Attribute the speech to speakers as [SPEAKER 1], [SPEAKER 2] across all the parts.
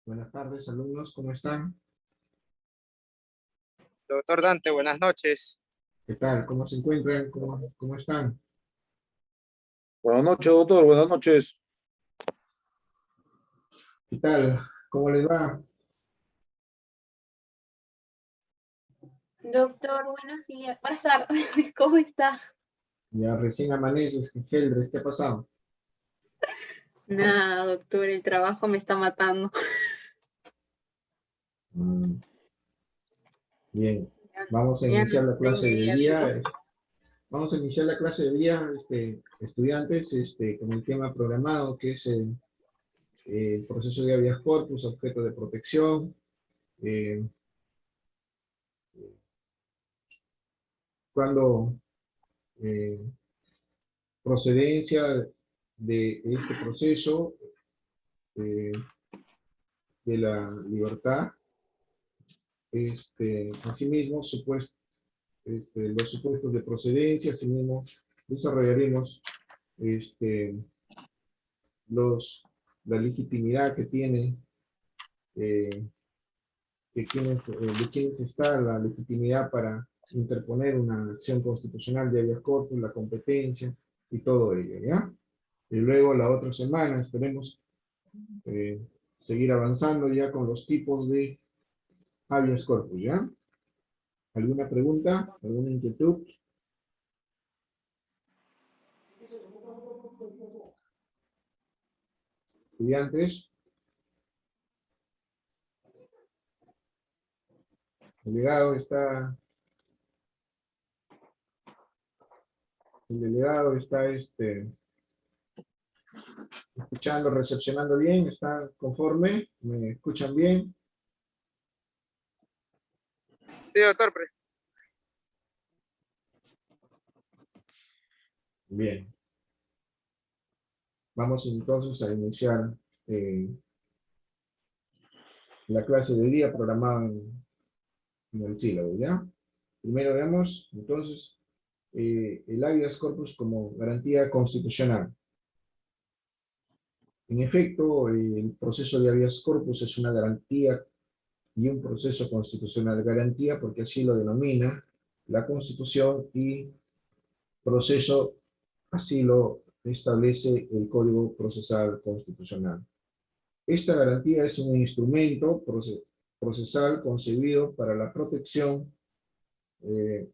[SPEAKER 1] Buenas tardes, alumnos, ¿cómo están?
[SPEAKER 2] Doctor Dante, buenas noches.
[SPEAKER 1] ¿Qué tal? ¿Cómo se encuentran? ¿Cómo están?
[SPEAKER 3] Buenas noches, doctor. Buenas noches.
[SPEAKER 1] ¿Qué tal? ¿Cómo les va?
[SPEAKER 4] Doctor, buenos días. Buenas tardes. ¿Cómo está?
[SPEAKER 1] Ya recién amaneces, Geldres, ¿qué ha pasado?
[SPEAKER 4] Nada, doctor, el trabajo me está matando.
[SPEAKER 1] Bien, vamos a
[SPEAKER 4] Ya no
[SPEAKER 1] iniciar la
[SPEAKER 4] estoy
[SPEAKER 1] clase de
[SPEAKER 4] inmediato.
[SPEAKER 1] día. Vamos a iniciar la clase de día, estudiantes, con el tema programado, que es el proceso de habeas corpus, objeto de protección. Cuando procedencia de este proceso de la libertad, asimismo, los supuestos de procedencia, asimismo, desarrollaremos la legitimidad que tiene, de quienes está la legitimidad para interponer una acción constitucional de habeas corpus, la competencia y todo ello, ¿ya? Y luego la otra semana esperemos seguir avanzando ya con los tipos de habeas corpus, ¿ya? ¿Alguna pregunta? ¿Alguna inquietud? Estudiantes. El delegado está escuchando, recepcionando bien, está conforme, me escuchan bien.
[SPEAKER 2] Sí, doctor.
[SPEAKER 1] Bien. Vamos entonces a iniciar la clase de día programada en el sílabo, ¿ya? Primero veamos, entonces, el habeas corpus como garantía constitucional. En efecto, el proceso de habeas corpus es una garantía y un proceso constitucional de garantía, porque así lo denomina la Constitución, y proceso así lo establece el Código Procesal Constitucional. Esta garantía es un instrumento procesal concebido para la protección de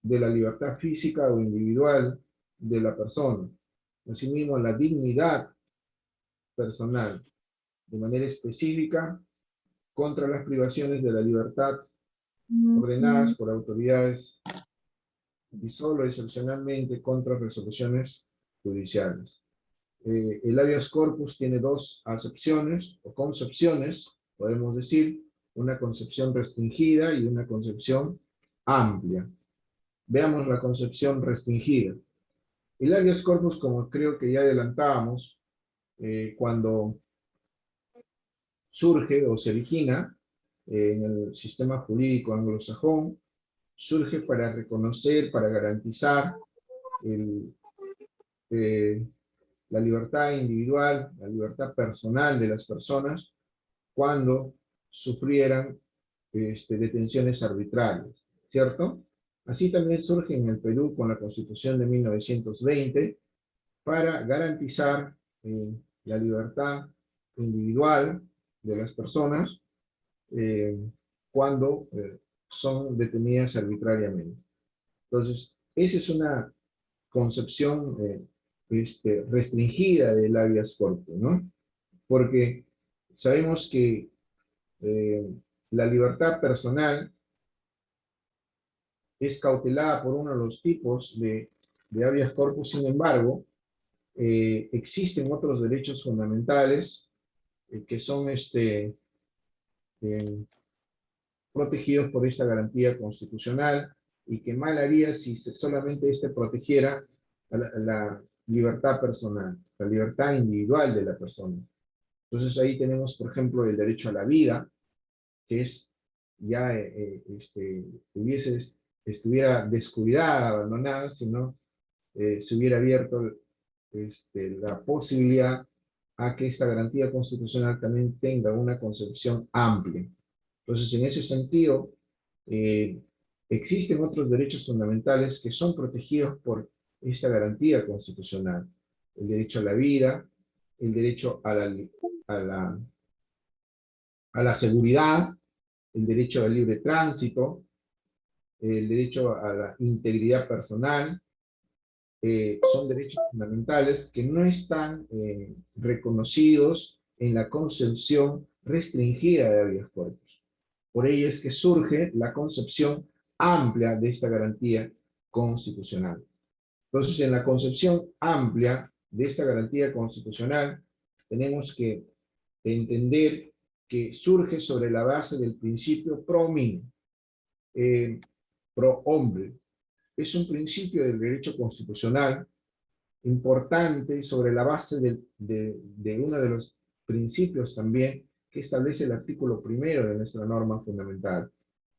[SPEAKER 1] la libertad física o individual de la persona. Asimismo, la dignidad personal, de manera específica, contra las privaciones de la libertad ordenadas por autoridades y solo excepcionalmente contra resoluciones judiciales. El habeas corpus tiene dos acepciones o concepciones, podemos decir, una concepción restringida y una concepción amplia. Veamos la concepción restringida. El habeas corpus, como creo que ya adelantábamos, cuando surge o se origina en el sistema jurídico anglosajón, surge para reconocer, para garantizar la libertad individual, la libertad personal de las personas cuando sufrieran detenciones arbitrarias, ¿cierto? Así también surge en el Perú con la Constitución de 1920 para garantizar la libertad individual de las personas cuando son detenidas arbitrariamente. Entonces, esa es una concepción restringida del habeas corpus, ¿no? Porque sabemos que la libertad personal es cautelada por uno de los tipos de habeas corpus. Sin embargo, existen otros derechos fundamentales que son protegidos por esta garantía constitucional, y que mal haría si solamente protegiera la libertad personal, la libertad individual de la persona. Entonces ahí tenemos, por ejemplo, el derecho a la vida, que es ya estuviera descuidada, abandonada, si no se hubiera abierto la posibilidad a que esta garantía constitucional también tenga una concepción amplia. Entonces, en ese sentido, existen otros derechos fundamentales que son protegidos por esta garantía constitucional. El derecho a la vida, el derecho a la seguridad, el derecho al libre tránsito, el derecho a la integridad personal. Son derechos fundamentales que no están reconocidos en la concepción restringida de habeas corpus. Por ello es que surge la concepción amplia de esta garantía constitucional. Entonces, en la concepción amplia de esta garantía constitucional, tenemos que entender que surge sobre la base del principio pro homine, pro hombre. Es un principio del derecho constitucional importante sobre la base de uno de los principios también que establece el artículo 1 de nuestra norma fundamental,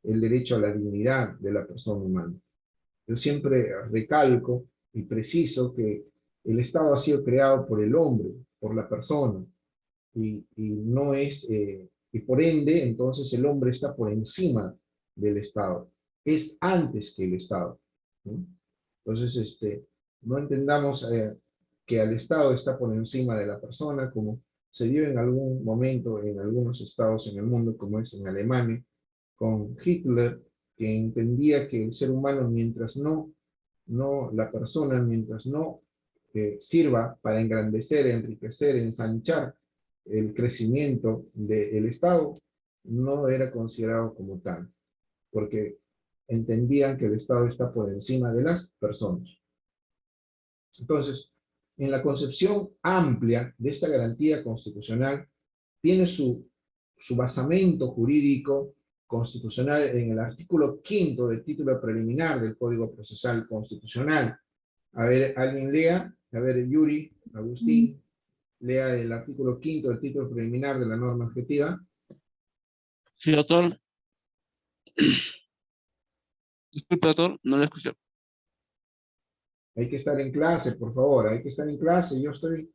[SPEAKER 1] el derecho a la dignidad de la persona humana. Yo siempre recalco y preciso que el Estado ha sido creado por el hombre, por la persona, y no es, y por ende, entonces el hombre está por encima del Estado, es antes que el Estado, ¿no? Entonces, no entendamos que el Estado está por encima de la persona, como se dio en algún momento en algunos estados en el mundo, como es en Alemania, con Hitler, que entendía que el ser humano, mientras la persona, mientras no sirva para engrandecer, enriquecer, ensanchar el crecimiento del Estado, no era considerado como tal, porque entendían que el Estado está por encima de las personas. Entonces, en la concepción amplia de esta garantía constitucional, tiene su basamento jurídico constitucional en el artículo 5 del título preliminar del Código Procesal Constitucional. A ver, alguien lea, a ver, Yuri, Agustín, lea el artículo 5 del título preliminar de la norma objetiva.
[SPEAKER 5] Sí, doctor. Disculpe, doctor, no lo escuché.
[SPEAKER 1] Hay que estar en clase, por favor, hay que estar en clase. Yo estoy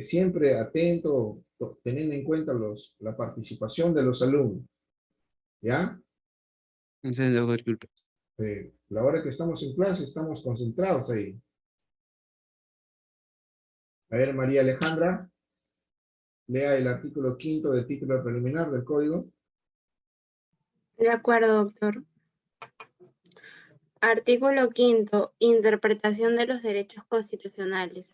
[SPEAKER 1] siempre atento, teniendo en cuenta la participación de los alumnos. ¿Ya?
[SPEAKER 5] En serio, doctor, disculpe.
[SPEAKER 1] La hora que estamos en clase, estamos concentrados ahí. A ver, María Alejandra, lea el artículo 5 del título preliminar del Código.
[SPEAKER 4] De acuerdo, doctor. Artículo 5. Interpretación de los derechos constitucionales.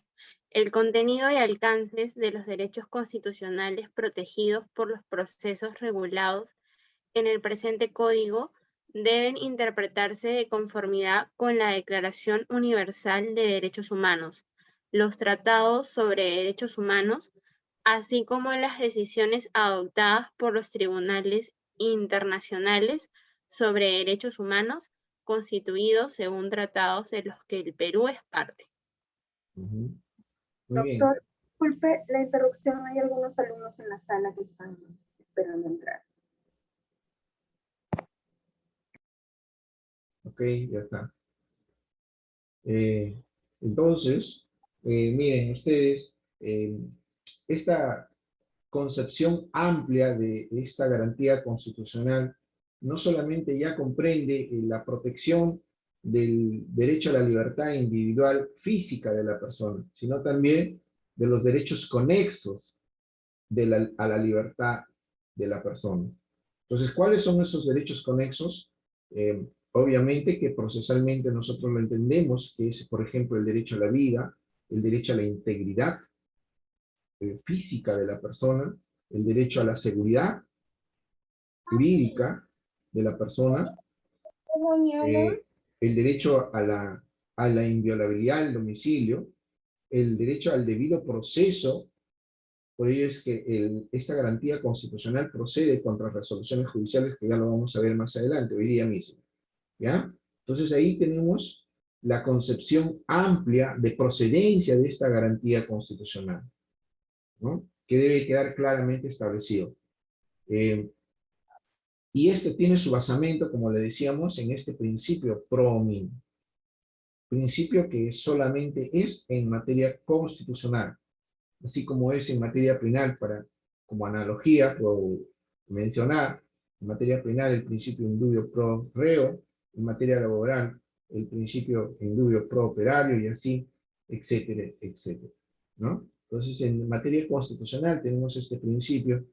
[SPEAKER 4] El contenido y alcances de los derechos constitucionales protegidos por los procesos regulados en el presente Código deben interpretarse de conformidad con la Declaración Universal de Derechos Humanos, los tratados sobre derechos humanos, así como las decisiones adoptadas por los tribunales internacionales sobre derechos humanos constituidos según tratados de los que el Perú es parte.
[SPEAKER 1] Muy bien.
[SPEAKER 6] Doctor, disculpe la interrupción, hay algunos alumnos en la sala que están esperando entrar.
[SPEAKER 1] Ok, ya está. Entonces, miren ustedes, esta concepción amplia de esta garantía constitucional no solamente ya comprende la protección del derecho a la libertad individual física de la persona, sino también de los derechos conexos a la libertad de la persona. Entonces, ¿cuáles son esos derechos conexos? Obviamente que procesalmente nosotros lo entendemos, que es, por ejemplo, el derecho a la vida, el derecho a la integridad física de la persona, el derecho a la seguridad jurídica de la persona, el derecho a la inviolabilidad del domicilio, el derecho al debido proceso. Por ello es que esta garantía constitucional procede contra resoluciones judiciales, que ya lo vamos a ver más adelante, hoy día mismo. ¿Ya? Entonces ahí tenemos la concepción amplia de procedencia de esta garantía constitucional, ¿no? Que debe quedar claramente establecido. Y este tiene su basamento, como le decíamos, en este principio pro homine. Principio que solamente es en materia constitucional. así como es en materia penal, como analogía, puedo mencionar, en materia penal el principio indubio pro reo, en materia laboral el principio indubio pro operario y así, etcétera, etcétera, ¿no? Entonces, en materia constitucional tenemos este principio,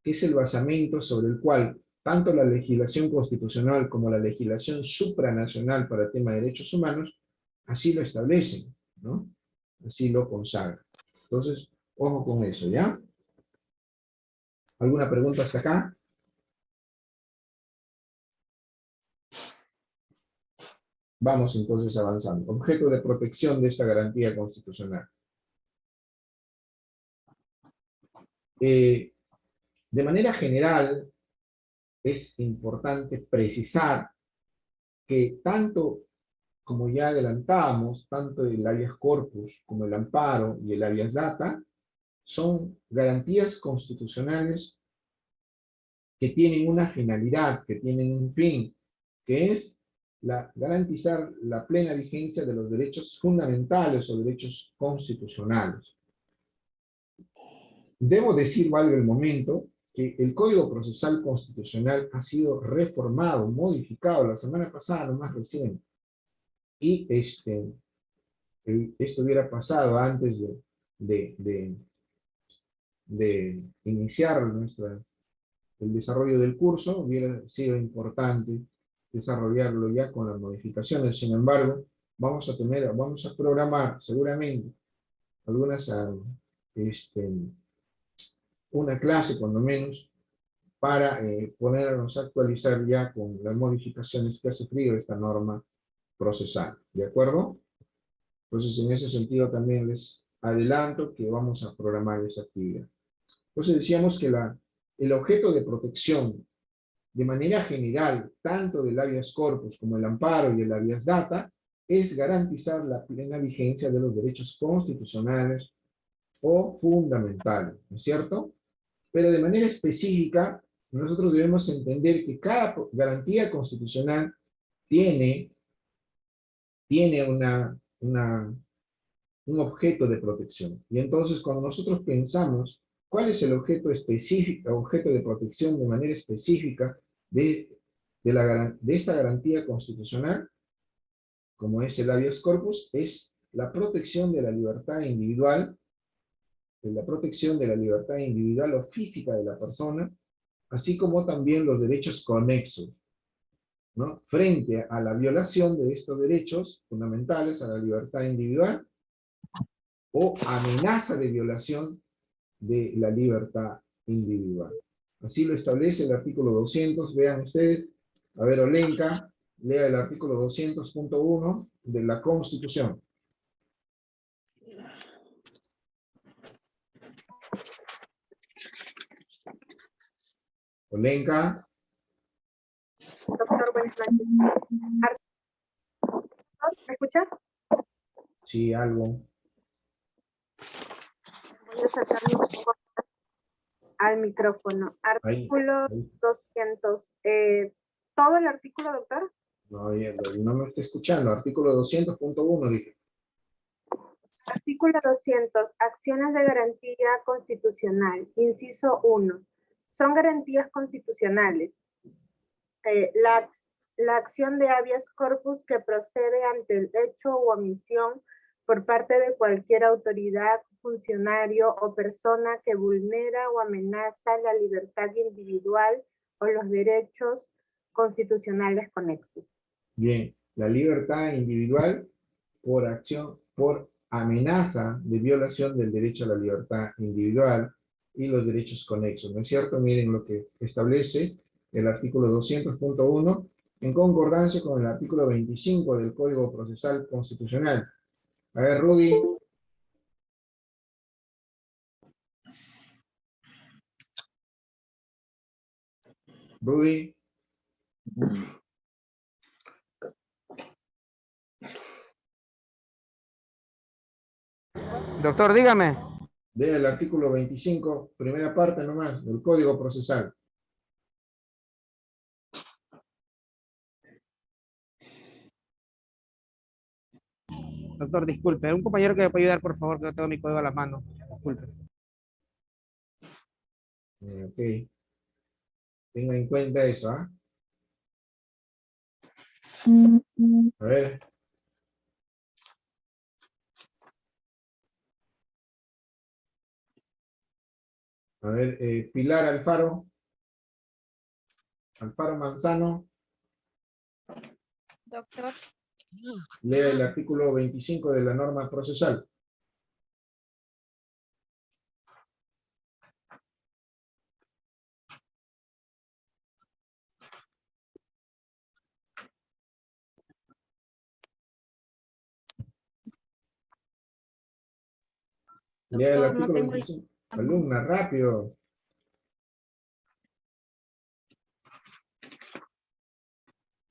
[SPEAKER 1] que es el basamento sobre el cual tanto la legislación constitucional como la legislación supranacional para el tema de derechos humanos así lo establecen, ¿no? Así lo consagran. Entonces, ojo con eso, ¿ya? ¿Alguna pregunta hasta acá? Vamos entonces avanzando. Objeto de protección de esta garantía constitucional. De manera general, es importante precisar que tanto, como ya adelantamos, tanto el habeas corpus como el amparo y el habeas data son garantías constitucionales que tienen una finalidad, que tienen un fin, que es garantizar la plena vigencia de los derechos fundamentales o derechos constitucionales. Debo decir, valga el momento, que el Código Procesal Constitucional ha sido reformado, modificado la semana pasada, lo más reciente. Y esto hubiera pasado antes de iniciar el desarrollo del curso, hubiera sido importante desarrollarlo ya con las modificaciones. Sin embargo, vamos a programar seguramente una clase, por lo menos, para ponernos a actualizar ya con las modificaciones que ha sufrido esta norma procesal. ¿De acuerdo? Entonces, en ese sentido también les adelanto que vamos a programar esa actividad. Entonces, decíamos que el objeto de protección, de manera general, tanto del habeas corpus como el amparo y el habeas data, es garantizar la plena vigencia de los derechos constitucionales o fundamentales, ¿no es cierto? Pero de manera específica, nosotros debemos entender que cada garantía constitucional tiene un objeto de protección. Y entonces, cuando nosotros pensamos cuál es el objeto específico, objeto de protección de manera específica de esta garantía constitucional, como es el habeas corpus, es la protección de la libertad individual, o física de la persona, así como también los derechos conexos, ¿no? Frente a la violación de estos derechos fundamentales a la libertad individual o amenaza de violación de la libertad individual. Así lo establece el artículo 200, vean ustedes, a ver, Olenka, lea el artículo 200.1 de la Constitución. Olenka.
[SPEAKER 6] Doctor, buenas noches. ¿Me escucha?
[SPEAKER 1] Sí, algo.
[SPEAKER 6] Voy a acercarme un poco al micrófono. Artículo 200. ¿Todo el artículo, doctor?
[SPEAKER 1] No, no me estoy escuchando. Artículo 200.1 dije.
[SPEAKER 6] Artículo 200. Acciones de garantía constitucional. Inciso 1. Son garantías constitucionales. La acción de habeas corpus que procede ante el hecho u omisión por parte de cualquier autoridad, funcionario o persona que vulnera o amenaza la libertad individual o los derechos constitucionales conexos.
[SPEAKER 1] Bien, la libertad individual por amenaza de violación del derecho a la libertad individual y los derechos conexos, ¿no es cierto? Miren lo que establece el artículo 200.1 en concordancia con el artículo 25 del Código Procesal Constitucional. A ver, Rudy. Rudy.
[SPEAKER 2] Doctor, dígame.
[SPEAKER 1] Lea el artículo 25, primera parte nomás, del Código Procesal.
[SPEAKER 7] Doctor, disculpe. Un compañero que me puede ayudar, por favor, que no tengo mi código a la mano. Disculpe.
[SPEAKER 1] Ok. Tenga en cuenta eso, ¿ah? A ver. A ver, Pilar Alfaro. Alfaro Manzano.
[SPEAKER 8] Doctor,
[SPEAKER 1] Lea el artículo 25 de la norma procesal. Lea el
[SPEAKER 8] doctor, no
[SPEAKER 1] artículo
[SPEAKER 8] tengo
[SPEAKER 1] 25. Alumna, rápido.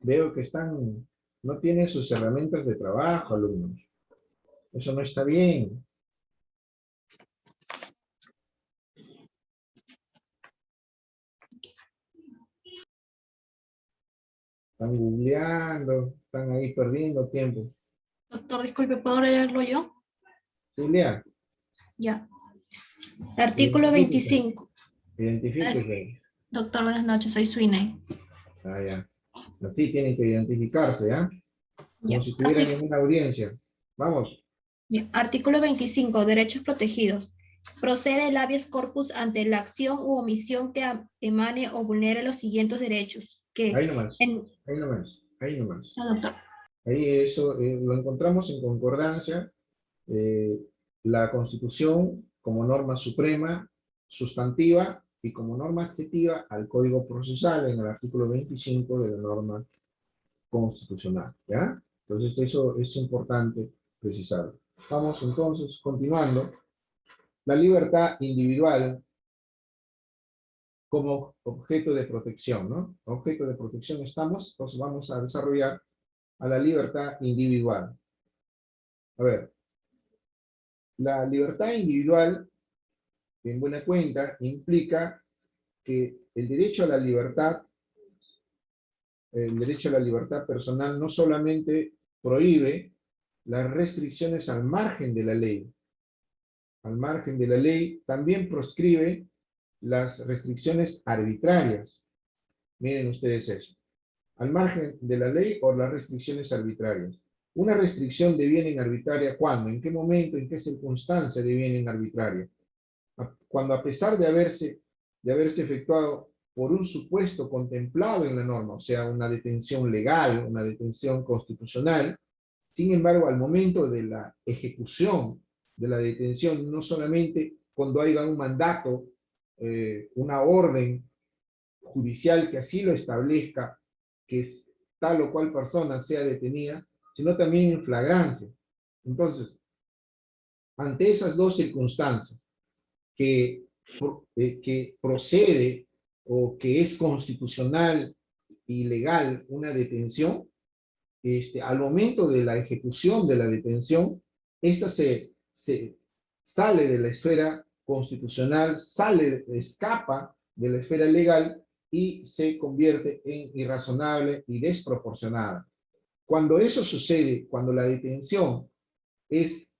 [SPEAKER 1] Veo que no tienen sus herramientas de trabajo, alumnos. Eso no está bien. Están googleando, están ahí perdiendo tiempo.
[SPEAKER 9] Doctor, disculpe, ¿puedo leerlo yo?
[SPEAKER 1] Sí, lea.
[SPEAKER 9] Ya. Artículo 25.
[SPEAKER 1] Identifíquese.
[SPEAKER 9] Doctor, buenas noches, soy Swiney.
[SPEAKER 1] Ah, ya. Así tienen que identificarse, ¿ah? Como
[SPEAKER 9] Ya.
[SPEAKER 1] si estuvieran en una audiencia. Vamos.
[SPEAKER 9] Bien. Artículo 25, derechos protegidos. Procede el habeas corpus ante la acción u omisión que emane o vulnere los siguientes derechos.
[SPEAKER 1] Ahí nomás.
[SPEAKER 9] En...
[SPEAKER 1] Ahí nomás. Ahí nomás.
[SPEAKER 9] No, doctor.
[SPEAKER 1] Ahí eso lo encontramos en concordancia. La Constitución como norma suprema, sustantiva y como norma adjetiva al Código Procesal en el artículo 25 de la norma constitucional, ¿ya? Entonces eso es importante precisarlo. Vamos entonces, continuando. La libertad individual como objeto de protección, ¿no? Objeto de protección estamos, entonces vamos a desarrollar a la libertad individual. A ver, la libertad individual, en buena cuenta, implica que el derecho a la libertad personal no solamente prohíbe las restricciones al margen de la ley. Al margen de la ley también proscribe las restricciones arbitrarias. Miren ustedes eso. Al margen de la ley o las restricciones arbitrarias. Una restricción deviene arbitraria ¿cuándo? ¿En qué momento? ¿En qué circunstancia deviene arbitraria? Cuando a pesar de haberse efectuado por un supuesto contemplado en la norma, o sea, una detención legal, una detención constitucional, sin embargo, al momento de la ejecución de la detención, no solamente cuando haya un mandato, una orden judicial que así lo establezca, que es tal o cual persona sea detenida, sino también en flagrancia. Entonces, ante esas dos circunstancias, que procede o que es constitucional y legal una detención, al momento de la ejecución de la detención, esta se sale de la esfera constitucional, escapa de la esfera legal y se convierte en irrazonable y desproporcionada. Cuando eso sucede, cuando la detención es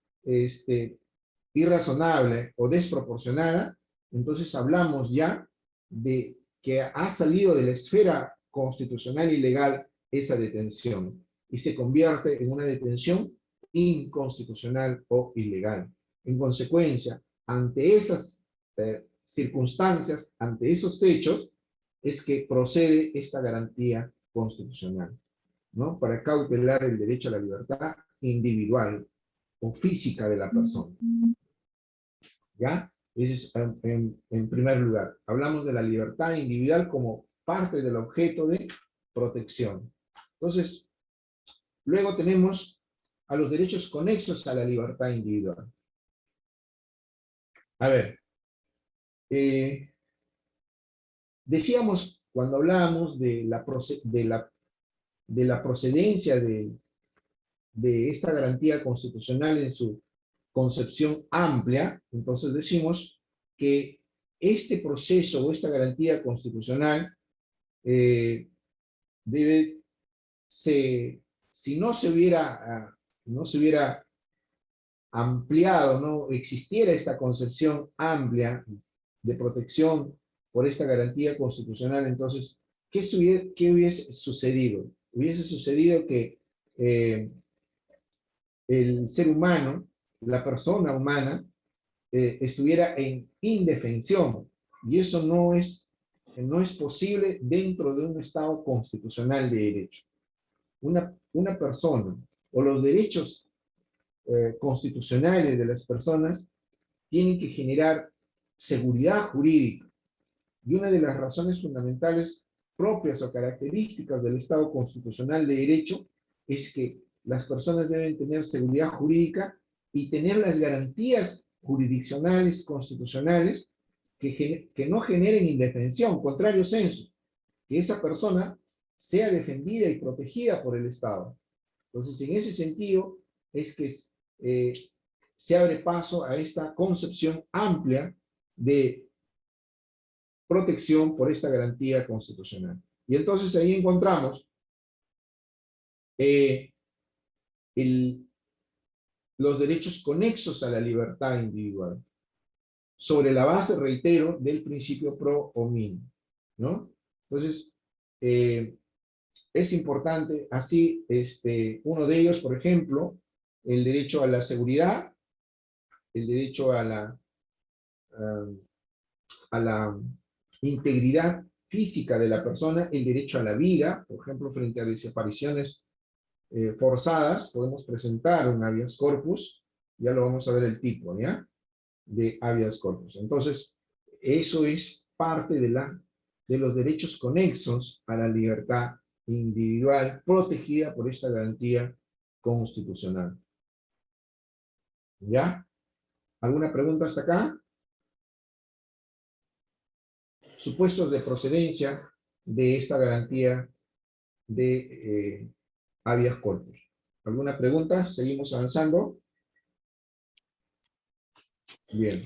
[SPEAKER 1] irrazonable o desproporcionada, entonces hablamos ya de que ha salido de la esfera constitucional y legal esa detención y se convierte en una detención inconstitucional o ilegal. En consecuencia, ante esas circunstancias, ante esos hechos, es que procede esta garantía constitucional, ¿no? Para cautelar el derecho a la libertad individual o física de la persona. ¿Ya? Ese es en primer lugar. Hablamos de la libertad individual como parte del objeto de protección. Entonces, luego tenemos a los derechos conexos a la libertad individual. A ver, decíamos cuando hablábamos de la procedencia de esta garantía constitucional en su concepción amplia, entonces decimos que este proceso o esta garantía constitucional si no se hubiera ampliado, no existiera esta concepción amplia de protección por esta garantía constitucional, entonces, ¿qué hubiese sucedido? Hubiese sucedido que el ser humano, la persona humana, estuviera en indefensión, y eso no es posible dentro de un Estado constitucional de derecho. Una persona o los derechos constitucionales de las personas tienen que generar seguridad jurídica, y una de las razones fundamentales propias o características del Estado constitucional de derecho es que las personas deben tener seguridad jurídica y tener las garantías jurisdiccionales, constitucionales, que no generen indefensión, contrario sensu, que esa persona sea defendida y protegida por el Estado. Entonces, en ese sentido, es que se abre paso a esta concepción amplia de protección por esta garantía constitucional. Y entonces ahí encontramos los derechos conexos a la libertad individual, sobre la base, reitero, del principio pro hominem, ¿no? Entonces, es importante, así, uno de ellos, por ejemplo, el derecho a la seguridad, el derecho a la integridad física de la persona, el derecho a la vida, por ejemplo, frente a desapariciones forzadas, podemos presentar un habeas corpus, ya lo vamos a ver el tipo, ¿ya? De habeas corpus. Entonces, eso es parte de los derechos conexos a la libertad individual protegida por esta garantía constitucional. ¿Ya? ¿Alguna pregunta hasta acá? Supuestos de procedencia de esta garantía de habeas corpus. ¿Alguna pregunta? ¿Seguimos avanzando? Bien.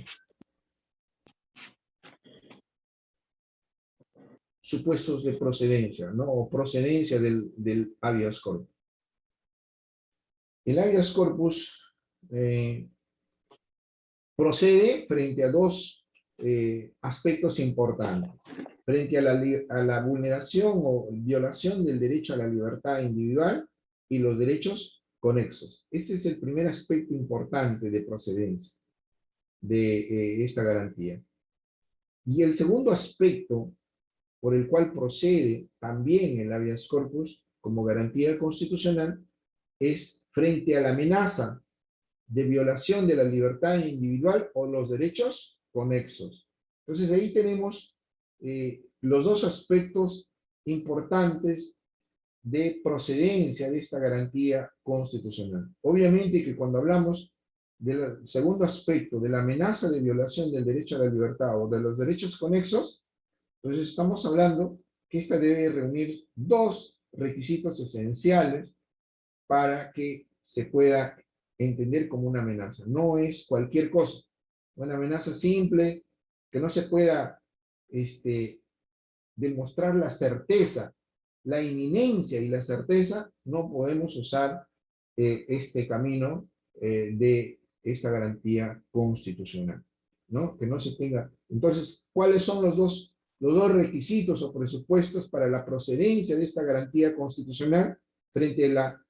[SPEAKER 1] Supuestos de procedencia, ¿no? O procedencia del habeas corpus. El habeas corpus procede frente a dos aspectos importantes. Frente a la vulneración o violación del derecho a la libertad individual y los derechos conexos. Ese es el primer aspecto importante de procedencia de esta garantía. Y el segundo aspecto por el cual procede también el habeas corpus como garantía constitucional es frente a la amenaza de violación de la libertad individual o los derechos conexos. Entonces ahí tenemos los dos aspectos importantes de procedencia de esta garantía constitucional. Obviamente que cuando hablamos del segundo aspecto, de la amenaza de violación del derecho a la libertad o de los derechos conexos, entonces estamos hablando que esta debe reunir dos requisitos esenciales para que se pueda entender como una amenaza. No es cualquier cosa. Una amenaza simple, que no se pueda demostrar la certeza, la inminencia y la certeza, no podemos usar este camino de esta garantía constitucional, ¿no? Que no se tenga. Entonces, ¿cuáles son los dos requisitos o presupuestos para la procedencia de esta garantía constitucional frente a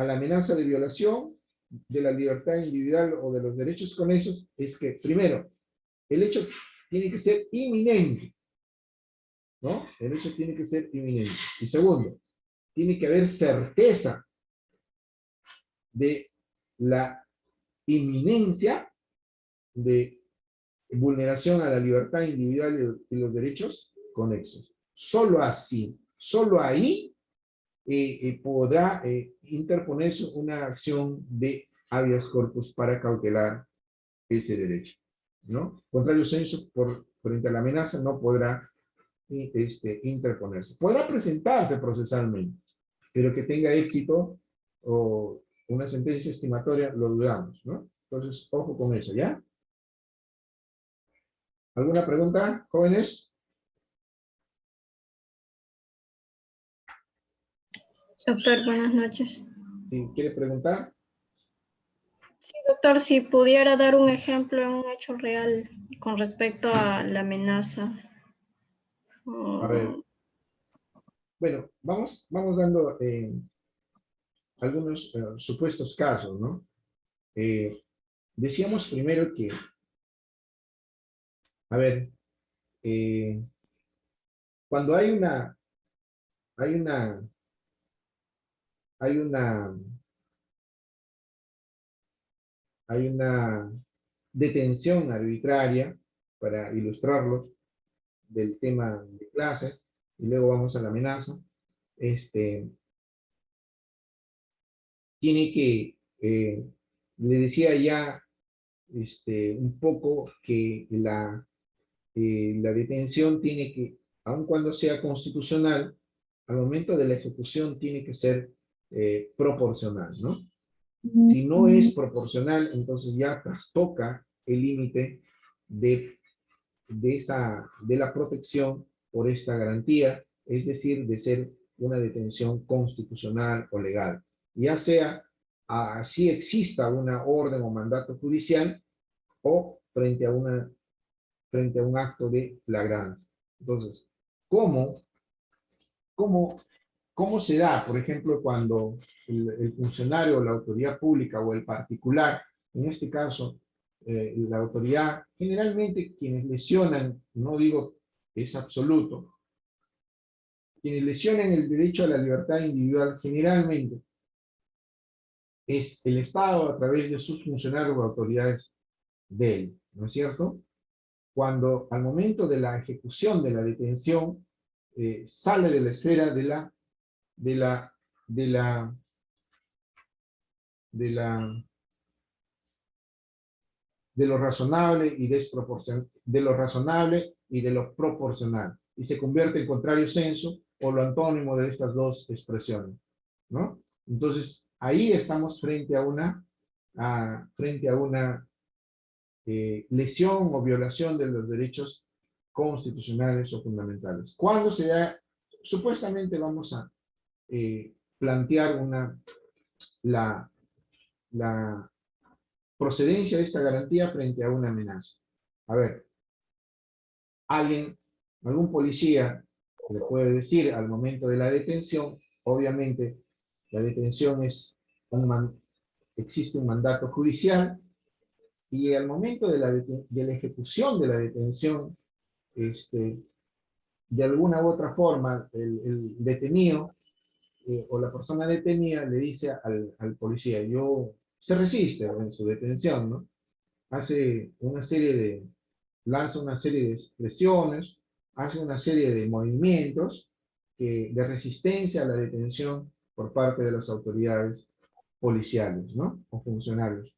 [SPEAKER 1] la amenaza de violación de la libertad individual o de los derechos conexos? Es que, primero, el hecho tiene que ser inminente, ¿no? El hecho tiene que ser inminente. Y segundo, tiene que haber certeza de la inminencia de vulneración a la libertad individual y los derechos conexos. Solo así, solo ahí podrá interponerse una acción de habeas corpus para cautelar ese derecho, ¿no? Contrario sensu, frente a la amenaza, no podrá interponerse. Podrá presentarse procesalmente, pero que tenga éxito o una sentencia estimatoria, lo dudamos, ¿no? Entonces, ojo con eso, ¿ya? ¿Alguna pregunta, jóvenes?
[SPEAKER 4] Doctor, buenas noches.
[SPEAKER 1] ¿Quiere preguntar?
[SPEAKER 8] Sí, doctor, si pudiera dar un ejemplo en un hecho real con respecto a la amenaza.
[SPEAKER 1] A ver, bueno, vamos dando algunos supuestos casos, ¿no? Decíamos primero que, a ver, cuando hay una detención arbitraria, para ilustrarlo, del tema de clases, y luego vamos a la amenaza, tiene que, le decía ya un poco que la detención tiene que, aun cuando sea constitucional, al momento de la ejecución tiene que ser proporcional, ¿no? Si no es proporcional, entonces ya trastoca el límite de la protección por esta garantía, es decir, de ser una detención constitucional o legal. Ya sea así exista una orden o mandato judicial o frente a un acto de flagrancia. Entonces, ¿cómo se da, por ejemplo, cuando el funcionario o la autoridad pública o el particular, en este caso, la autoridad, generalmente quienes lesionan, no digo que es absoluto, quienes lesionan el derecho a la libertad individual, generalmente es el Estado a través de sus funcionarios o autoridades de él, ¿no es cierto? Cuando al momento de la ejecución de la detención, sale de la esfera de lo razonable y de lo razonable y de lo proporcional, y se convierte en contrario senso o lo antónimo de estas dos expresiones, ¿no? Entonces, ahí estamos frente a una lesión o violación de los derechos constitucionales o fundamentales. Cuando se da, supuestamente vamos a plantear la procedencia de esta garantía frente a una amenaza. A ver, algún policía le puede decir al momento de la detención, obviamente la detención existe un mandato judicial, y al momento de la ejecución de la detención, de alguna u otra forma, el detenido o la persona detenida le dice al policía, se resiste en su detención, ¿no? Lanza una serie de expresiones, hace una serie de movimientos de resistencia a la detención por parte de las autoridades policiales, ¿no? O funcionarios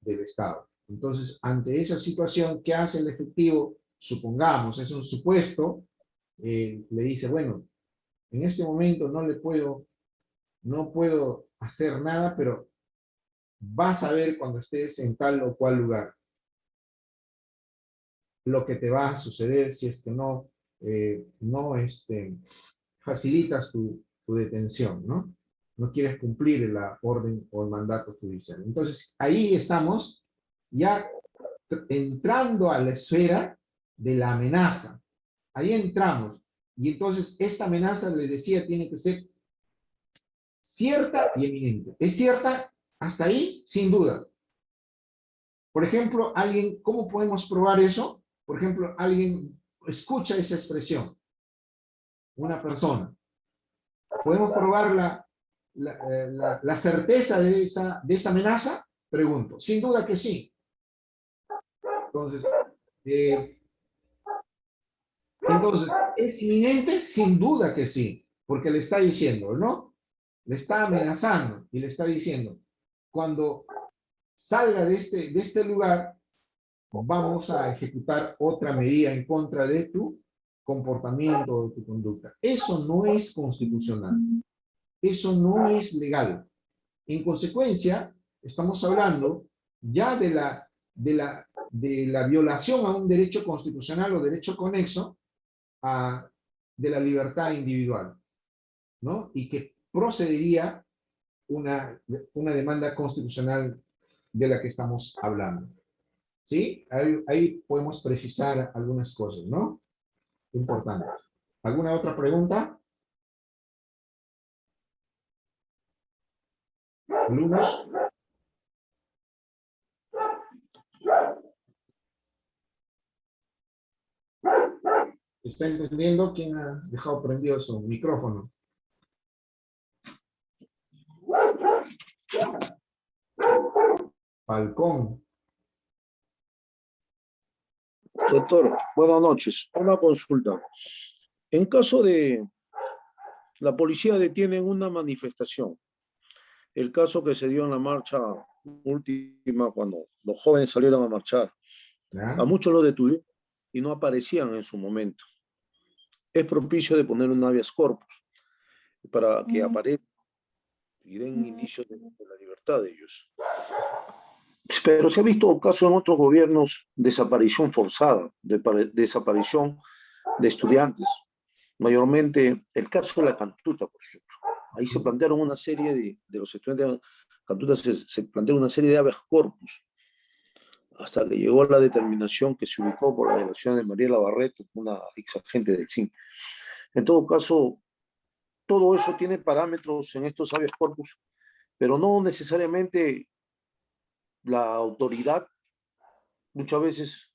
[SPEAKER 1] del Estado. Entonces, ante esa situación, ¿qué hace el efectivo? Supongamos, es un supuesto, le dice, bueno, en este momento no puedo hacer nada, pero vas a ver cuando estés en tal o cual lugar lo que te va a suceder si es que no facilitas tu detención, ¿no? No quieres cumplir la orden o el mandato judicial. Entonces, ahí estamos ya entrando a la esfera de la amenaza. Ahí entramos. Y entonces, esta amenaza, les decía, tiene que ser cierta y eminente. ¿Es cierta? Hasta ahí, sin duda. Por ejemplo, ¿cómo podemos probar eso? Por ejemplo, alguien escucha esa expresión. Una persona. ¿Podemos probar la certeza de esa amenaza? Pregunto. Sin duda que sí. Entonces, ¿es inminente? Sin duda que sí. Porque le está diciendo, ¿no? Le está amenazando y le está diciendo, cuando salga de este lugar, vamos a ejecutar otra medida en contra de tu comportamiento o de tu conducta. Eso no es constitucional. Eso no es legal. En consecuencia, estamos hablando ya de la violación a un derecho constitucional o derecho conexo de la libertad individual, ¿no? Y que procedería una demanda constitucional de la que estamos hablando. ¿Sí? Ahí podemos precisar algunas cosas, ¿no? Importante. ¿Alguna otra pregunta? ¿Alumnos? ¿Está entendiendo quién ha dejado prendido su micrófono? Falcón.
[SPEAKER 3] Doctor, buenas noches. Una consulta. En caso de la policía detiene una manifestación, el caso que se dio en la marcha última, cuando los jóvenes salieron a marchar,
[SPEAKER 1] ¿Ya?
[SPEAKER 3] a muchos los detuvieron y no aparecían en su momento. Es propicio de poner un habeas corpus para que aparezcan y den inicio de la libertad de ellos. Pero se ha visto casos en otros gobiernos, desaparición forzada, desaparición de estudiantes. Mayormente el caso de la Cantuta, por ejemplo. Ahí se plantearon una serie de los estudiantes de Cantuta, se plantearon una serie de habeas corpus, hasta que llegó la determinación que se ubicó por la violación de Mariela Barreto, una ex agente del CIN. En todo caso, todo eso tiene parámetros en estos habeas corpus, pero no necesariamente la autoridad muchas veces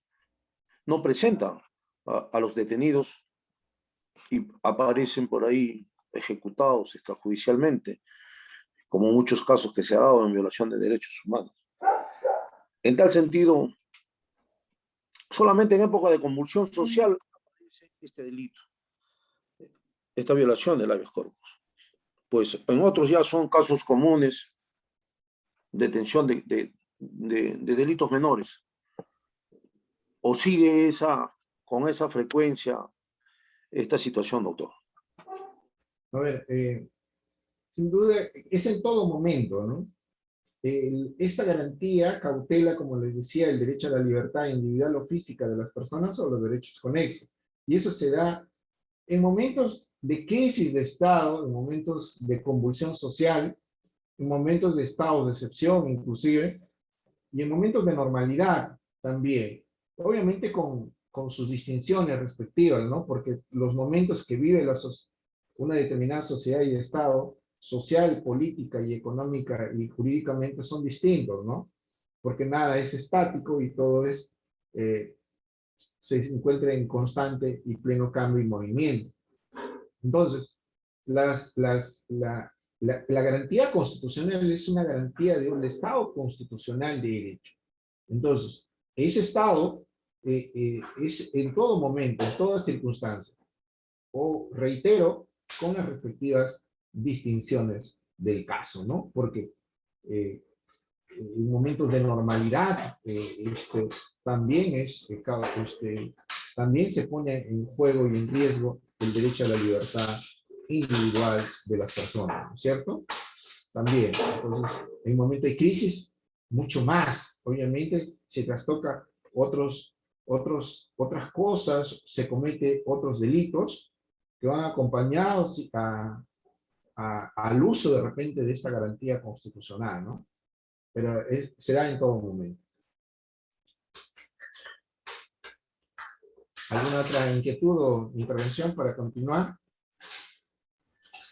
[SPEAKER 3] no presenta a los detenidos y aparecen por ahí ejecutados extrajudicialmente, como muchos casos que se ha dado en violación de derechos humanos. En tal sentido, solamente en época de convulsión social aparece este delito, esta violación del habeas corpus. Pues en otros ya son casos comunes, detención de delitos menores. ¿O sigue con esa frecuencia esta situación, doctor?
[SPEAKER 1] A ver, sin duda, es en todo momento, ¿no? Esta garantía cautela, como les decía, el derecho a la libertad individual o física de las personas o los derechos conexos. Y eso se da en momentos de crisis de Estado, en momentos de convulsión social, en momentos de estados de excepción inclusive, y en momentos de normalidad también. Obviamente con sus distinciones respectivas, ¿no? Porque los momentos que vive una determinada sociedad y Estado, social, política y económica y jurídicamente son distintos, ¿no? Porque nada es estático y todo se encuentra en constante y pleno cambio y movimiento. Entonces, la garantía constitucional es una garantía de un Estado constitucional de derecho. Entonces, ese Estado es en todo momento, en todas circunstancias, o reitero, con las respectivas distinciones del caso, ¿no? Porque en momentos de normalidad también también se pone en juego y en riesgo el derecho a la libertad individual de las personas, ¿no es cierto? También, entonces, en momentos de crisis, mucho más, obviamente, se trastoca otras cosas, se comete otros delitos que van acompañados al uso de repente de esta garantía constitucional, ¿no? Pero se da en todo momento. ¿Alguna otra inquietud o intervención para continuar?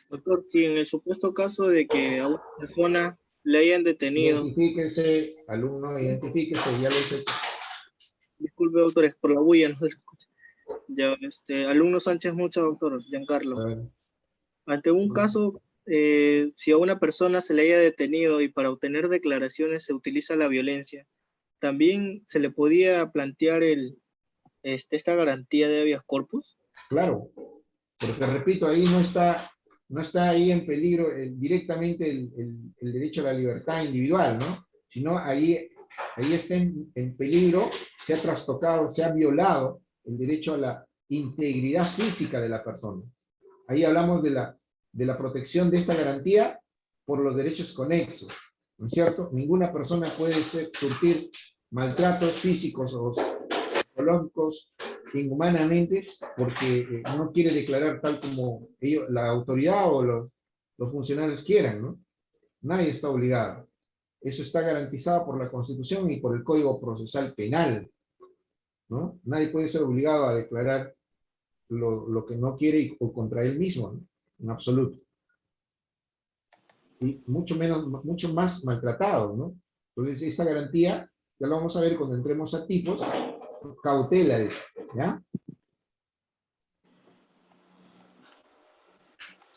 [SPEAKER 10] Doctor, si en el supuesto caso de que a una persona le hayan detenido...
[SPEAKER 1] Identifíquese, alumno, identifíquese, ya lo sé.
[SPEAKER 10] Disculpe, doctor, es por la bulla, no se escucha. Ya, alumno Sánchez Mucha, doctor, Giancarlo. Ante un caso, si a una persona se le haya detenido y para obtener declaraciones se utiliza la violencia, ¿también se le podía plantear esta garantía de habeas corpus?
[SPEAKER 1] Claro, porque repito, ahí no está ahí en peligro directamente el derecho a la libertad individual, ¿no? Sino ahí está en peligro, se ha trastocado, se ha violado el derecho a la integridad física de la persona. Ahí hablamos de la protección de esta garantía por los derechos conexos, ¿no es cierto? Ninguna persona puede surtir maltratos físicos o psicológicos inhumanamente porque no quiere declarar tal como la autoridad o los funcionarios quieran, ¿no? Nadie está obligado. Eso está garantizado por la Constitución y por el Código Procesal Penal, ¿no? Nadie puede ser obligado a declarar lo que no quiere o contra él mismo, ¿no? En absoluto. Y mucho más maltratado, ¿no? Entonces, esta garantía, ya lo vamos a ver cuando entremos a tipos, cautela eso, ¿ya?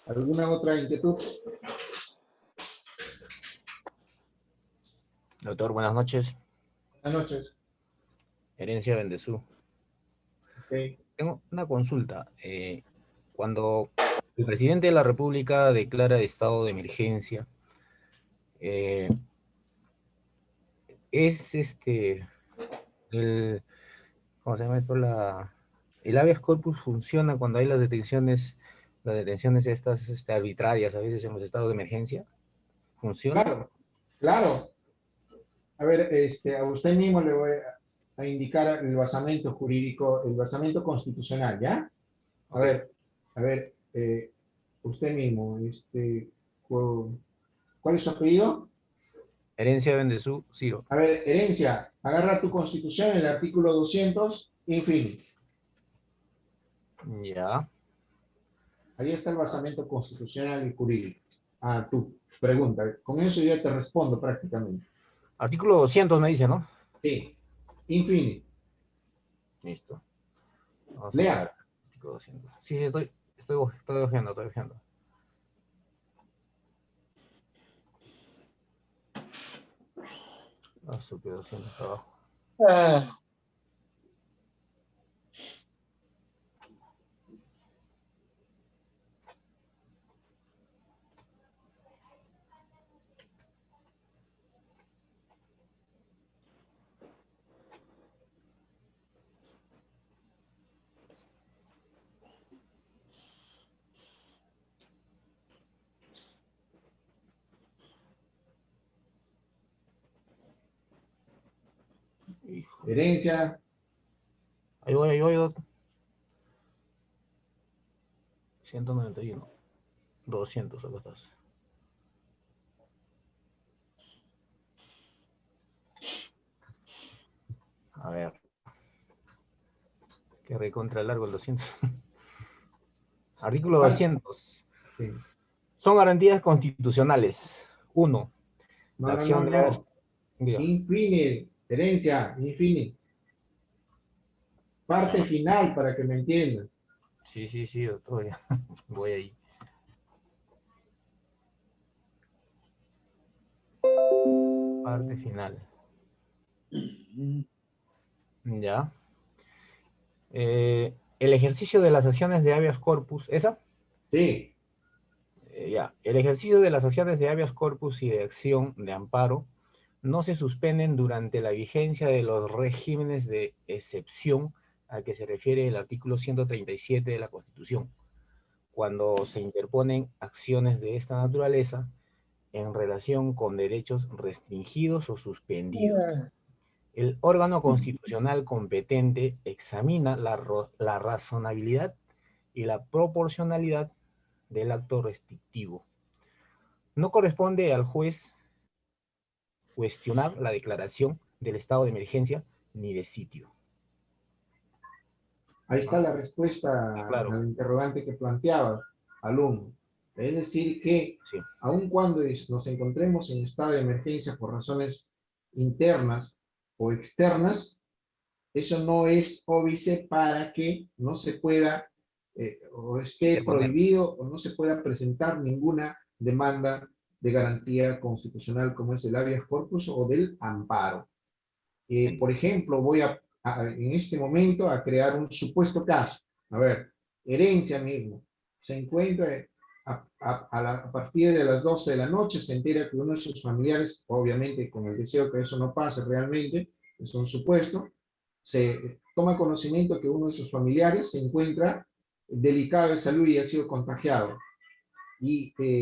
[SPEAKER 1] ¿Alguna otra inquietud?
[SPEAKER 11] Doctor, buenas noches.
[SPEAKER 1] Buenas noches.
[SPEAKER 11] Herencia Bendezú.
[SPEAKER 1] Okay.
[SPEAKER 11] Tengo una consulta. Cuando el presidente de la República declara estado de emergencia, es ¿cómo se llama esto? El habeas corpus funciona cuando hay las detenciones estas arbitrarias, a veces en los estados de emergencia. ¿Funciona?
[SPEAKER 1] Claro, claro. A ver, a usted mismo le voy a indicar el basamento jurídico, el basamento constitucional, ¿ya? A ver, usted mismo, ¿cuál es su apellido?
[SPEAKER 11] Herencia Bendezú, Ciro.
[SPEAKER 1] A ver, Herencia, agarra tu constitución, el artículo 200, infinito.
[SPEAKER 11] Ya.
[SPEAKER 1] Ahí está el basamento constitucional y jurídico. Tu pregunta. Con eso ya te respondo prácticamente.
[SPEAKER 11] Artículo 200 me dice, ¿no?
[SPEAKER 1] Sí. Infinito.
[SPEAKER 11] Listo. Vamos
[SPEAKER 1] Lea.
[SPEAKER 11] A ver. Artículo 200. Sí, estoy ojeando. Supe 200 abajo.
[SPEAKER 1] Herencia.
[SPEAKER 11] Ahí voy, doctor. 191. 200, acá estás. A ver. Qué recontra largo el 200. Artículo 200.
[SPEAKER 1] Sí.
[SPEAKER 11] Son garantías constitucionales. 1. La acción de...
[SPEAKER 1] Infinito. Herencia, infinito. Parte final, para que me entiendan.
[SPEAKER 11] Sí, doctor. Ya. Voy ahí. Parte final. Ya. El ejercicio de las acciones de habeas corpus, ¿esa?
[SPEAKER 1] Sí.
[SPEAKER 11] Ya. El ejercicio de las acciones de habeas corpus y de acción de amparo no se suspenden durante la vigencia de los regímenes de excepción a que se refiere el artículo 137 de la Constitución, cuando se interponen acciones de esta naturaleza en relación con derechos restringidos o suspendidos. El órgano constitucional competente examina la razonabilidad y la proporcionalidad del acto restrictivo. No corresponde al juez cuestionar la declaración del estado de emergencia ni de sitio.
[SPEAKER 1] Ahí está la respuesta
[SPEAKER 11] claro.
[SPEAKER 1] al interrogante que planteabas, alumno. Es decir que,
[SPEAKER 11] sí,
[SPEAKER 1] aun cuando nos encontremos en estado de emergencia por razones internas o externas, eso no es óbice para que no se pueda o esté prohibido o no se pueda presentar ninguna demanda de garantía constitucional como es el habeas corpus o del amparo. Por ejemplo, voy en este momento a crear un supuesto caso. A ver, Herencia mismo. Se encuentra a partir de las 12 de la noche, se entera que uno de sus familiares, obviamente con el deseo que eso no pase realmente, es un supuesto, se toma conocimiento que uno de sus familiares se encuentra delicado de salud y ha sido contagiado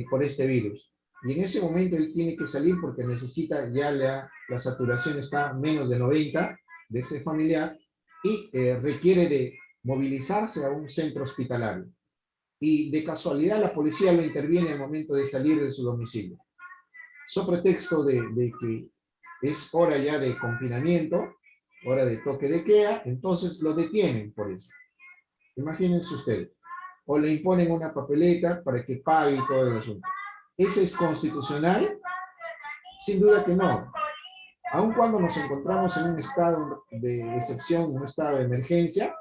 [SPEAKER 1] por este virus. Y en ese momento él tiene que salir porque necesita, ya la saturación está menos de 90 de ese familiar y requiere de movilizarse a un centro hospitalario. Y de casualidad la policía lo interviene al momento de salir de su domicilio. sobre pretexto de que es hora ya de confinamiento, hora de toque de queda, entonces lo detienen por eso. Imagínense ustedes. O le imponen una papeleta para que pague y todo el asunto. ¿Ese es constitucional? Sin duda que no. Aun cuando nos encontramos en un estado de excepción, un estado de emergencia,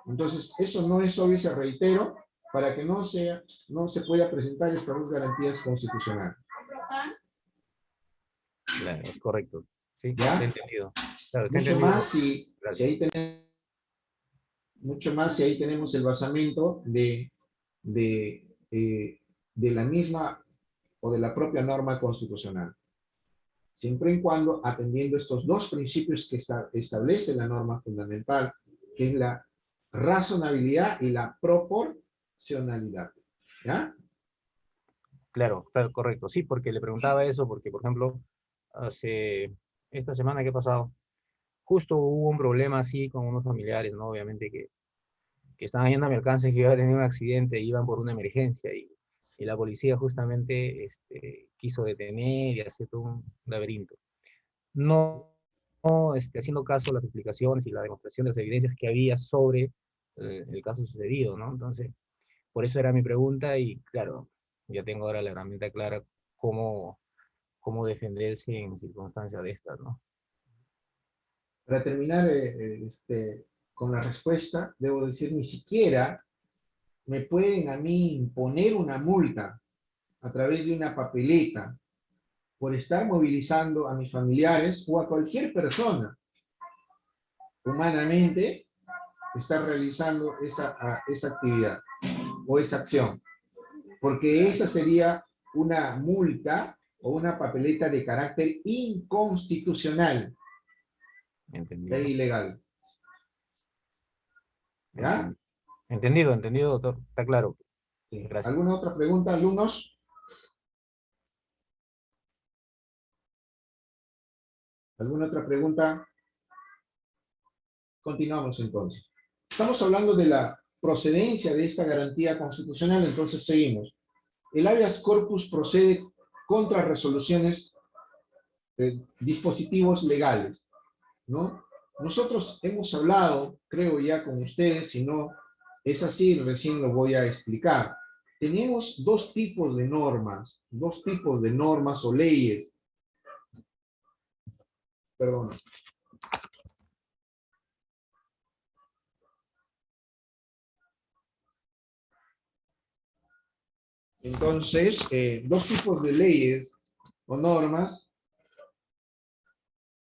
[SPEAKER 1] entonces eso no es obvio, se reitero, para que no se pueda presentar estas dos garantías constitucionales.
[SPEAKER 11] Claro, es correcto. Sí,
[SPEAKER 1] ¿Ya?
[SPEAKER 11] está entendido. Claro, está
[SPEAKER 1] Mucho
[SPEAKER 11] entendido.
[SPEAKER 1] más si ahí tenemos el basamento de la misma o de la propia norma constitucional. Siempre y cuando atendiendo estos dos principios que establece la norma fundamental, que es la razonabilidad y la proporcionalidad. ¿Ya?
[SPEAKER 11] Claro, está correcto. Sí, porque le preguntaba eso, porque, por ejemplo, esta semana que ha pasado, justo hubo un problema así con unos familiares, ¿no? Obviamente que estaban yendo a mi alcance, que iba a tener un accidente, iban por una emergencia, y la policía justamente quiso detener y hacer todo un laberinto. No haciendo caso a las explicaciones y la demostración de las evidencias que había sobre el caso sucedido, ¿no? Entonces, por eso era mi pregunta y, claro, ya tengo ahora la herramienta clara cómo defenderse en circunstancias de estas, ¿no?
[SPEAKER 1] Para terminar con la respuesta, debo decir, ni siquiera me pueden a mí imponer una multa a través de una papeleta por estar movilizando a mis familiares o a cualquier persona humanamente está realizando esa actividad o esa acción. Porque esa sería una multa o una papeleta de carácter inconstitucional.
[SPEAKER 11] Entendido.
[SPEAKER 1] Es ilegal. ¿Ya?
[SPEAKER 11] Entendido, doctor. Está claro.
[SPEAKER 1] Sí.
[SPEAKER 11] Gracias.
[SPEAKER 1] ¿Alguna otra pregunta, alumnos? ¿Alguna otra pregunta? Continuamos entonces. Estamos hablando de la procedencia de esta garantía constitucional, entonces seguimos. El habeas corpus procede contra resoluciones de dispositivos legales, ¿no? Nosotros hemos hablado, creo ya con ustedes, si no es así, recién lo voy a explicar. Tenemos dos tipos de normas o leyes. Perdón. Entonces, dos tipos de leyes o normas.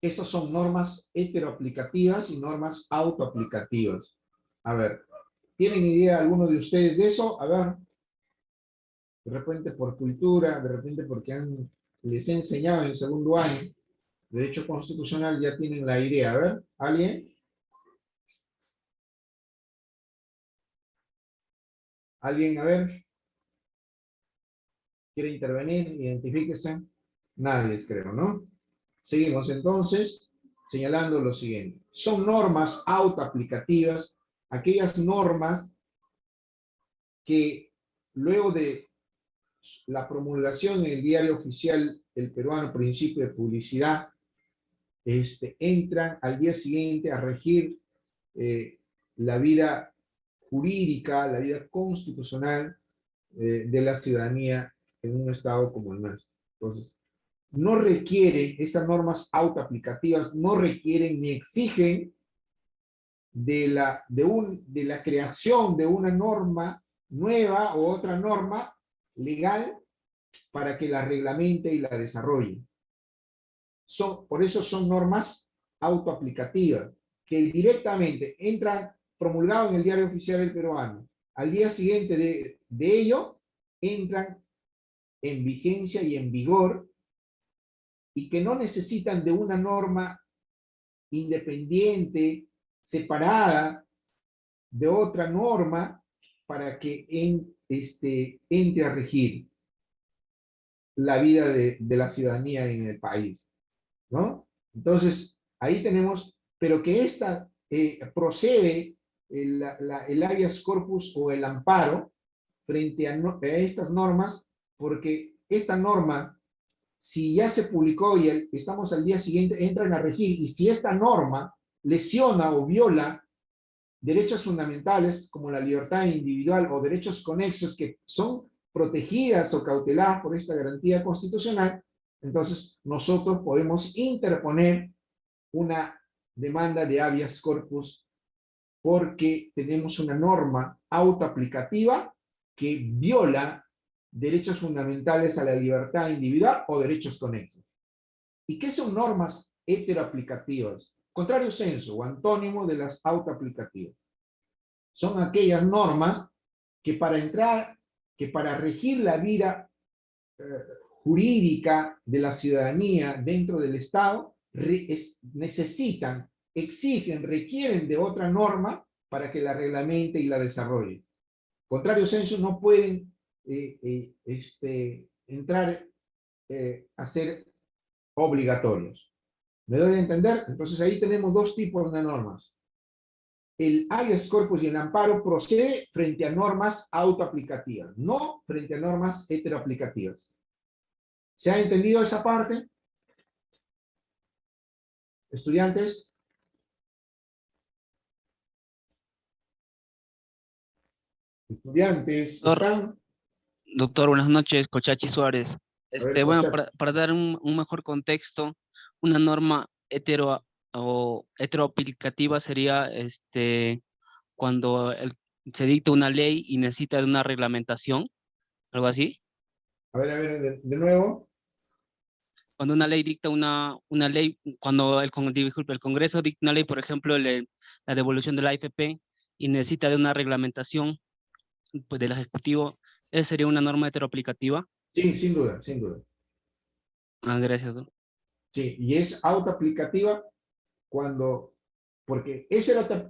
[SPEAKER 1] Estos son normas heteroaplicativas y normas autoaplicativas. A ver, ¿tienen idea alguno de ustedes de eso? A ver, de repente por cultura, de repente porque les he enseñado en el segundo año Derecho Constitucional, ya tienen la idea. A ver, ¿alguien? ¿Alguien, a ver? ¿Quiere intervenir? Identifíquese. Nadie, creo, ¿no? Seguimos entonces señalando lo siguiente. Son normas autoaplicativas, aquellas normas que luego de la promulgación en el diario oficial El Peruano, principio de publicidad, entran al día siguiente a regir la vida jurídica, la vida constitucional de la ciudadanía en un estado como el nuestro. Entonces, no requiere, estas normas autoaplicativas no requieren ni exigen de la creación de una norma nueva o otra norma legal para que la reglamente y la desarrolle. Por eso son normas autoaplicativas, que directamente entran promulgado en el diario oficial del peruano. Al día siguiente de ello, entran en vigencia y en vigor, y que no necesitan de una norma independiente, separada de otra norma, para que entre a regir la vida de la ciudadanía en el país, ¿no? Entonces, ahí tenemos, pero que esta procede el habeas corpus o el amparo frente a estas normas, porque esta norma si ya se publicó y estamos al día siguiente, entran a regir, y si esta norma lesiona o viola derechos fundamentales como la libertad individual o derechos conexos que son protegidas o cauteladas por esta garantía constitucional, entonces nosotros podemos interponer una demanda de habeas corpus porque tenemos una norma autoaplicativa que viola derechos fundamentales a la libertad individual o derechos conexos. ¿Y qué son normas heteroaplicativas? Contrario sensu o antónimo de las autoaplicativas. Son aquellas normas que para regir la vida jurídica de la ciudadanía dentro del Estado necesitan, exigen, requieren de otra norma para que la reglamente y la desarrolle. Contrario sensu no pueden entrar a ser obligatorios. ¿Me doy a entender? Entonces ahí tenemos dos tipos de normas. El habeas corpus y el amparo procede frente a normas autoaplicativas, no frente a normas heteroaplicativas. ¿Se ha entendido esa parte? ¿Estudiantes? ¿Estudiantes están?
[SPEAKER 5] Doctor, buenas noches, Cochachi Suárez. Bueno,
[SPEAKER 1] Cochachi.
[SPEAKER 5] para dar un mejor contexto, una norma heteroaplicativa sería cuando se dicta una ley y necesita de una reglamentación, algo así.
[SPEAKER 1] A ver, de nuevo.
[SPEAKER 5] Cuando una ley dicta una ley, cuando el Congreso dicta una ley, por ejemplo, la devolución de la AFP, y necesita de una reglamentación pues, del Ejecutivo, ¿esa sería una norma heteroaplicativa?
[SPEAKER 1] Sí, sin duda, sin duda.
[SPEAKER 5] Ah, gracias, doctor.
[SPEAKER 1] Sí, y es autoaplicativa porque es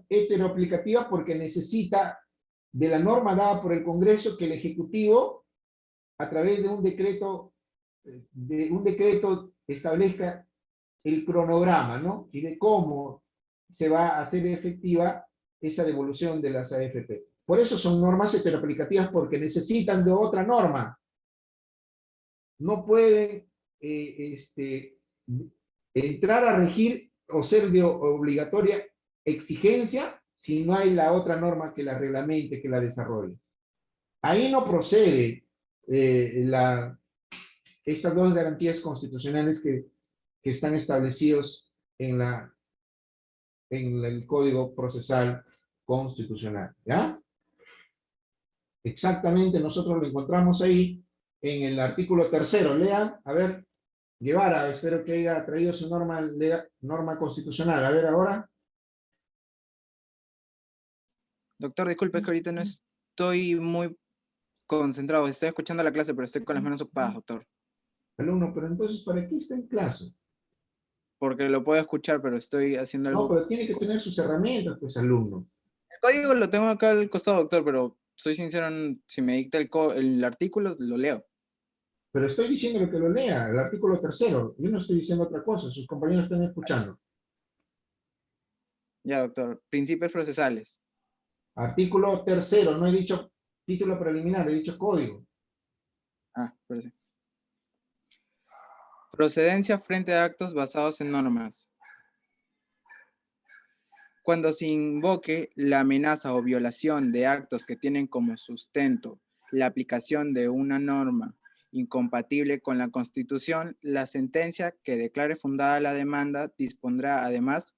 [SPEAKER 1] heteroaplicativa porque necesita de la norma dada por el Congreso que el Ejecutivo, a través de un decreto establezca el cronograma, ¿no? Y de cómo se va a hacer efectiva esa devolución de las AFP. Por eso son normas heteroaplicativas, porque necesitan de otra norma. No pueden entrar a regir o ser de obligatoria exigencia si no hay la otra norma que la reglamente, que la desarrolle. Ahí no procede estas dos garantías constitucionales que están establecidos en el Código Procesal Constitucional. ¿Ya? Exactamente, nosotros lo encontramos ahí en el artículo 3º. Lean, a ver, Guevara, espero que haya traído su norma constitucional. A ver ahora.
[SPEAKER 2] Doctor, disculpe, es que ahorita no estoy muy concentrado. Estoy escuchando la clase, pero estoy con las manos ocupadas, doctor.
[SPEAKER 1] Alumno, pero entonces, ¿para qué está en clase?
[SPEAKER 2] Porque lo puedo escuchar, pero estoy haciendo algo.
[SPEAKER 1] No, pero tiene que tener sus herramientas, pues, alumno.
[SPEAKER 2] El código lo tengo acá al costado, doctor, pero soy sincero, si me dicta el artículo, lo leo.
[SPEAKER 1] Pero estoy diciendo que lo lea, el artículo 3º. Yo no estoy diciendo otra cosa, sus compañeros están escuchando.
[SPEAKER 2] Ya, doctor. Principios procesales.
[SPEAKER 1] Artículo 3º, no he dicho título preliminar, he dicho código.
[SPEAKER 2] Ah, parece. Procedencia frente a actos basados en normas. Cuando se invoque la amenaza o violación de actos que tienen como sustento la aplicación de una norma incompatible con la Constitución, la sentencia que declare fundada la demanda dispondrá además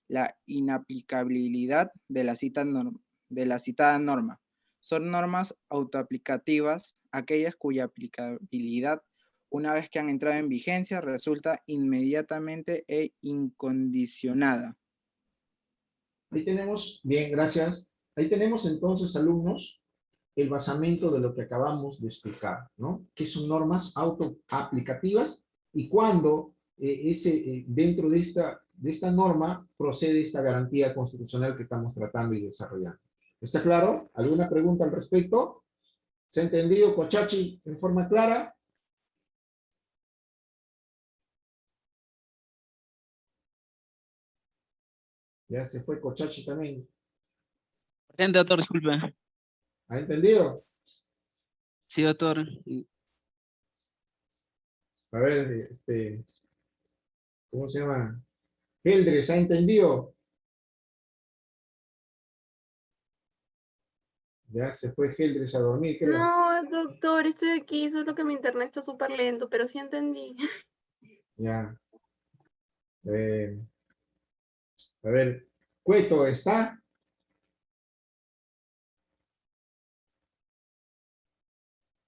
[SPEAKER 2] la inaplicabilidad de la citada norma. Son normas autoaplicativas aquellas cuya aplicabilidad, una vez que han entrado en vigencia, resulta inmediatamente e incondicionada.
[SPEAKER 1] Ahí tenemos, bien, gracias. Ahí tenemos entonces, alumnos, el basamento de lo que acabamos de explicar, ¿no? Que son normas autoaplicativas y cuando dentro de esta norma procede esta garantía constitucional que estamos tratando y desarrollando. ¿Está claro? ¿Alguna pregunta al respecto? ¿Se ha entendido, Cochachi, en forma clara? Ya se fue Cochachi también.
[SPEAKER 5] Presente, doctor, disculpe.
[SPEAKER 1] ¿Ha entendido?
[SPEAKER 5] Sí, doctor.
[SPEAKER 1] A ver, ¿cómo se llama? Heldres, ¿ha entendido? Ya se fue Heldres a dormir, creo.
[SPEAKER 4] No, doctor, estoy aquí, solo que mi internet está súper lento, pero sí entendí.
[SPEAKER 1] Ya. A ver, Cueto, ¿está?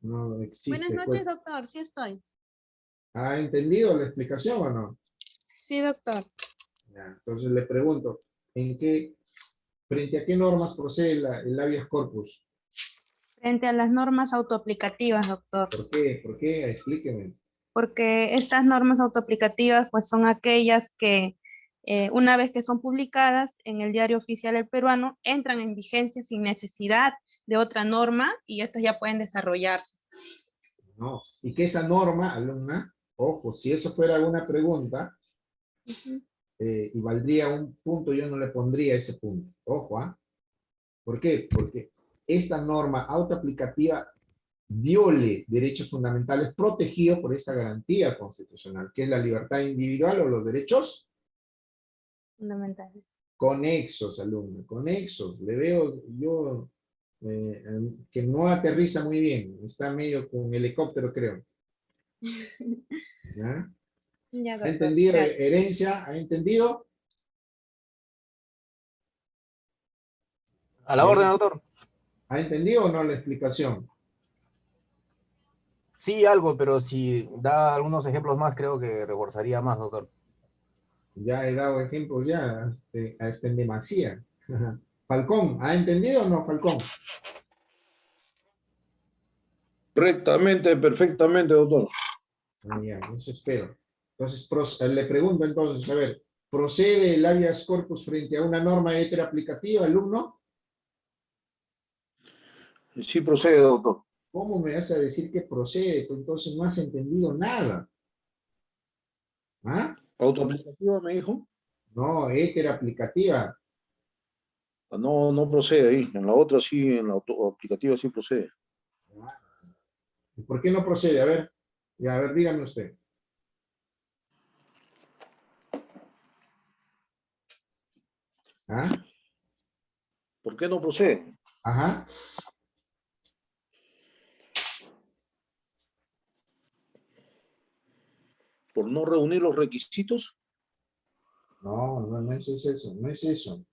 [SPEAKER 1] No existe.
[SPEAKER 12] Buenas noches,
[SPEAKER 1] Cueto.
[SPEAKER 12] doctor. Sí estoy.
[SPEAKER 1] ¿Ha entendido la explicación o no?
[SPEAKER 12] Sí, doctor.
[SPEAKER 1] Ya, entonces le pregunto, ¿frente a qué normas procede el habeas corpus?
[SPEAKER 12] Frente a las normas autoaplicativas, doctor.
[SPEAKER 1] ¿Por qué? ¿Por qué? Explíqueme.
[SPEAKER 12] Porque estas normas autoaplicativas pues son aquellas que una vez que son publicadas en el Diario Oficial del Peruano, entran en vigencia sin necesidad de otra norma y estas ya pueden desarrollarse.
[SPEAKER 1] No, y que esa norma, alumna, ojo, si eso fuera una pregunta, y valdría un punto, yo no le pondría ese punto. Ojo, ¿ah? ¿Por qué? Porque esta norma autoaplicativa viole derechos fundamentales protegidos por esta garantía constitucional, que es la libertad individual o los derechos
[SPEAKER 12] Fundamentales.
[SPEAKER 1] conexos, alumno, conexos. Le veo yo que no aterriza muy bien, está medio con helicóptero, creo. ¿Ya?
[SPEAKER 12] Ya,
[SPEAKER 1] ¿Ha
[SPEAKER 12] doctor.
[SPEAKER 1] entendido
[SPEAKER 12] Gracias.
[SPEAKER 1] herencia? ¿Ha entendido?
[SPEAKER 11] A la orden, doctor.
[SPEAKER 1] ¿Ha entendido o no la explicación?
[SPEAKER 11] Sí, algo, pero si da algunos ejemplos más, creo que reforzaría más, doctor.
[SPEAKER 1] Ya he dado ejemplos ya, hasta en demasía. Falcón, ¿ha entendido o no, Falcón?
[SPEAKER 3] Correctamente, perfectamente, doctor.
[SPEAKER 1] Ya, eso espero. Entonces, le pregunto entonces, a ver, ¿procede el habeas corpus frente a una norma heteroaplicativa, alumno?
[SPEAKER 3] Sí procede, doctor.
[SPEAKER 1] ¿Cómo me vas a decir que procede? Pues entonces no has entendido nada. ¿Ah?
[SPEAKER 3] ¿Autoaplicativa me dijo?
[SPEAKER 1] No, heteroaplicativa.
[SPEAKER 3] No, no procede ahí. En la otra sí, en la autoaplicativa sí procede.
[SPEAKER 1] ¿Y por qué no procede? A ver, ya, a ver, dígame usted. ¿Ah?
[SPEAKER 3] ¿Por qué no procede?
[SPEAKER 1] Ajá.
[SPEAKER 3] ¿Por no reunir los requisitos?
[SPEAKER 1] No, no es eso, no es eso.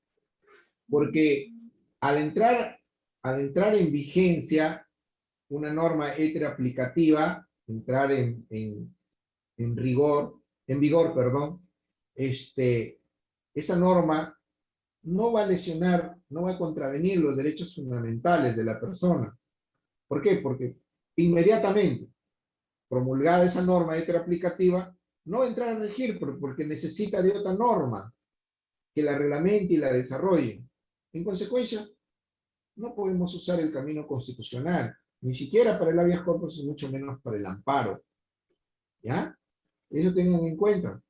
[SPEAKER 1] Porque al entrar en vigencia una norma heteroaplicativa, entrar en vigor, perdón, esta norma no va a lesionar, no va a contravenir los derechos fundamentales de la persona. ¿Por qué? Porque inmediatamente promulgada esa norma heteroaplicativa, no va a entrar a regir porque necesita de otra norma que la reglamente y la desarrolle. En consecuencia, no podemos usar el camino constitucional, ni siquiera para el habeas corpus y mucho menos para el amparo. ¿Ya? Eso tengan en cuenta.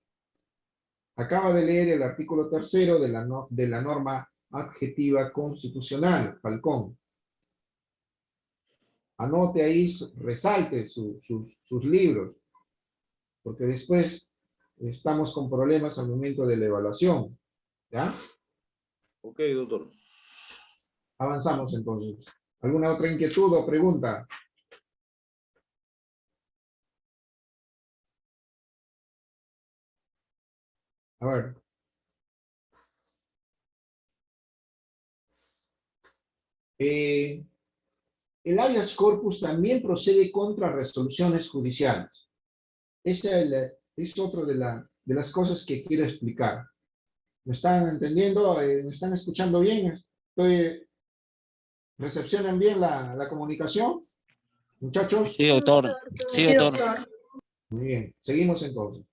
[SPEAKER 1] Acaba de leer el artículo 3º de la norma adjetiva constitucional, Falcón. Anote ahí, resalte sus libros, porque después estamos con problemas al momento de la evaluación. ¿Ya?
[SPEAKER 3] Ok, doctor.
[SPEAKER 1] Avanzamos entonces. ¿Alguna otra inquietud o pregunta? A ver. El habeas corpus también procede contra resoluciones judiciales. Esa es otra de las cosas que quiero explicar. ¿Me están entendiendo? ¿Me están escuchando bien? ¿Recepcionan bien la comunicación? ¿Muchachos?
[SPEAKER 5] Sí, doctor. Sí, doctor.
[SPEAKER 1] Muy bien. Seguimos entonces.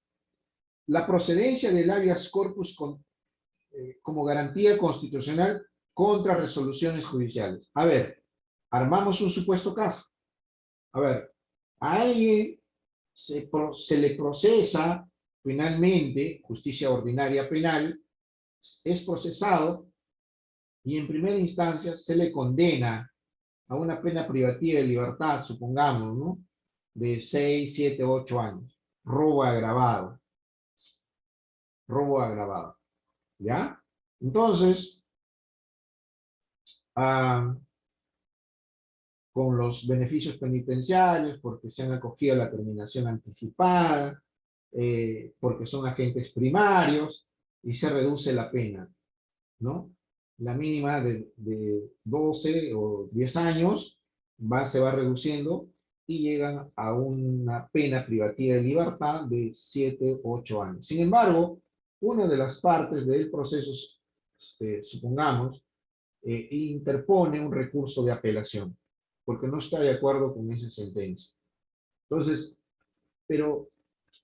[SPEAKER 1] La procedencia del habeas corpus como garantía constitucional contra resoluciones judiciales. A ver, armamos un supuesto caso. A ver, a alguien se le procesa penalmente, justicia ordinaria penal, es procesado y en primera instancia se le condena a una pena privativa de libertad, supongamos, ¿no? De 6, 7, 8 años. robo agravado. Robo agravado. ¿Ya? Entonces, con los beneficios penitenciarios, porque se han acogido a la terminación anticipada, porque son agentes primarios, y se reduce la pena, ¿no? La mínima de 12 o 10 años se va reduciendo y llegan a una pena privativa de libertad de 7 o 8 años. Sin embargo, una de las partes del proceso, supongamos, interpone un recurso de apelación, porque no está de acuerdo con esa sentencia. Entonces, pero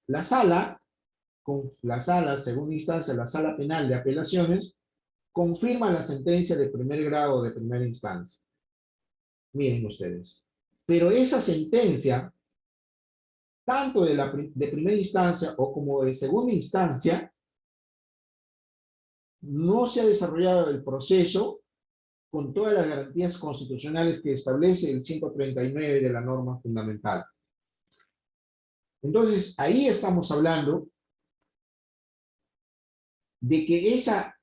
[SPEAKER 1] la sala, segunda instancia, la sala penal de apelaciones, confirma la sentencia de primer grado de primera instancia. Miren ustedes. Pero esa sentencia, tanto de primera instancia o como de segunda instancia, no se ha desarrollado el proceso con todas las garantías constitucionales que establece el 139 de la norma fundamental. Entonces, ahí estamos hablando de que esa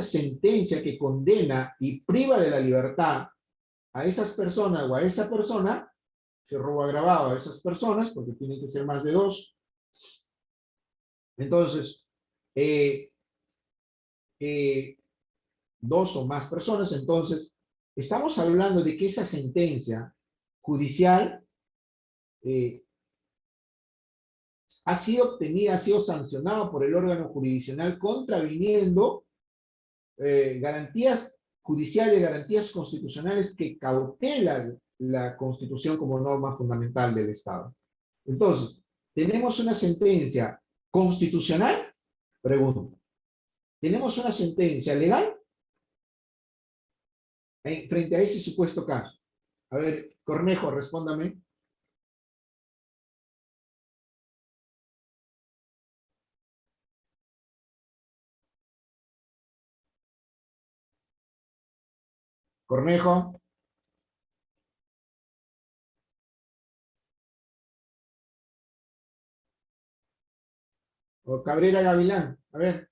[SPEAKER 1] sentencia que condena y priva de la libertad a esas personas o a esa persona, se robo agravado a esas personas, porque tienen que ser más de 2. Entonces, 2 o más personas, entonces, estamos hablando de que esa sentencia judicial ha sido obtenida, ha sido sancionada por el órgano jurisdiccional contraviniendo garantías judiciales, garantías constitucionales que cautelan la Constitución como norma fundamental del Estado. Entonces, ¿tenemos una sentencia constitucional? Pregunto. ¿Tenemos una sentencia legal? Frente a ese supuesto caso. A ver, Cornejo, respóndame. Cornejo. O Cabrera Gavilán. A ver.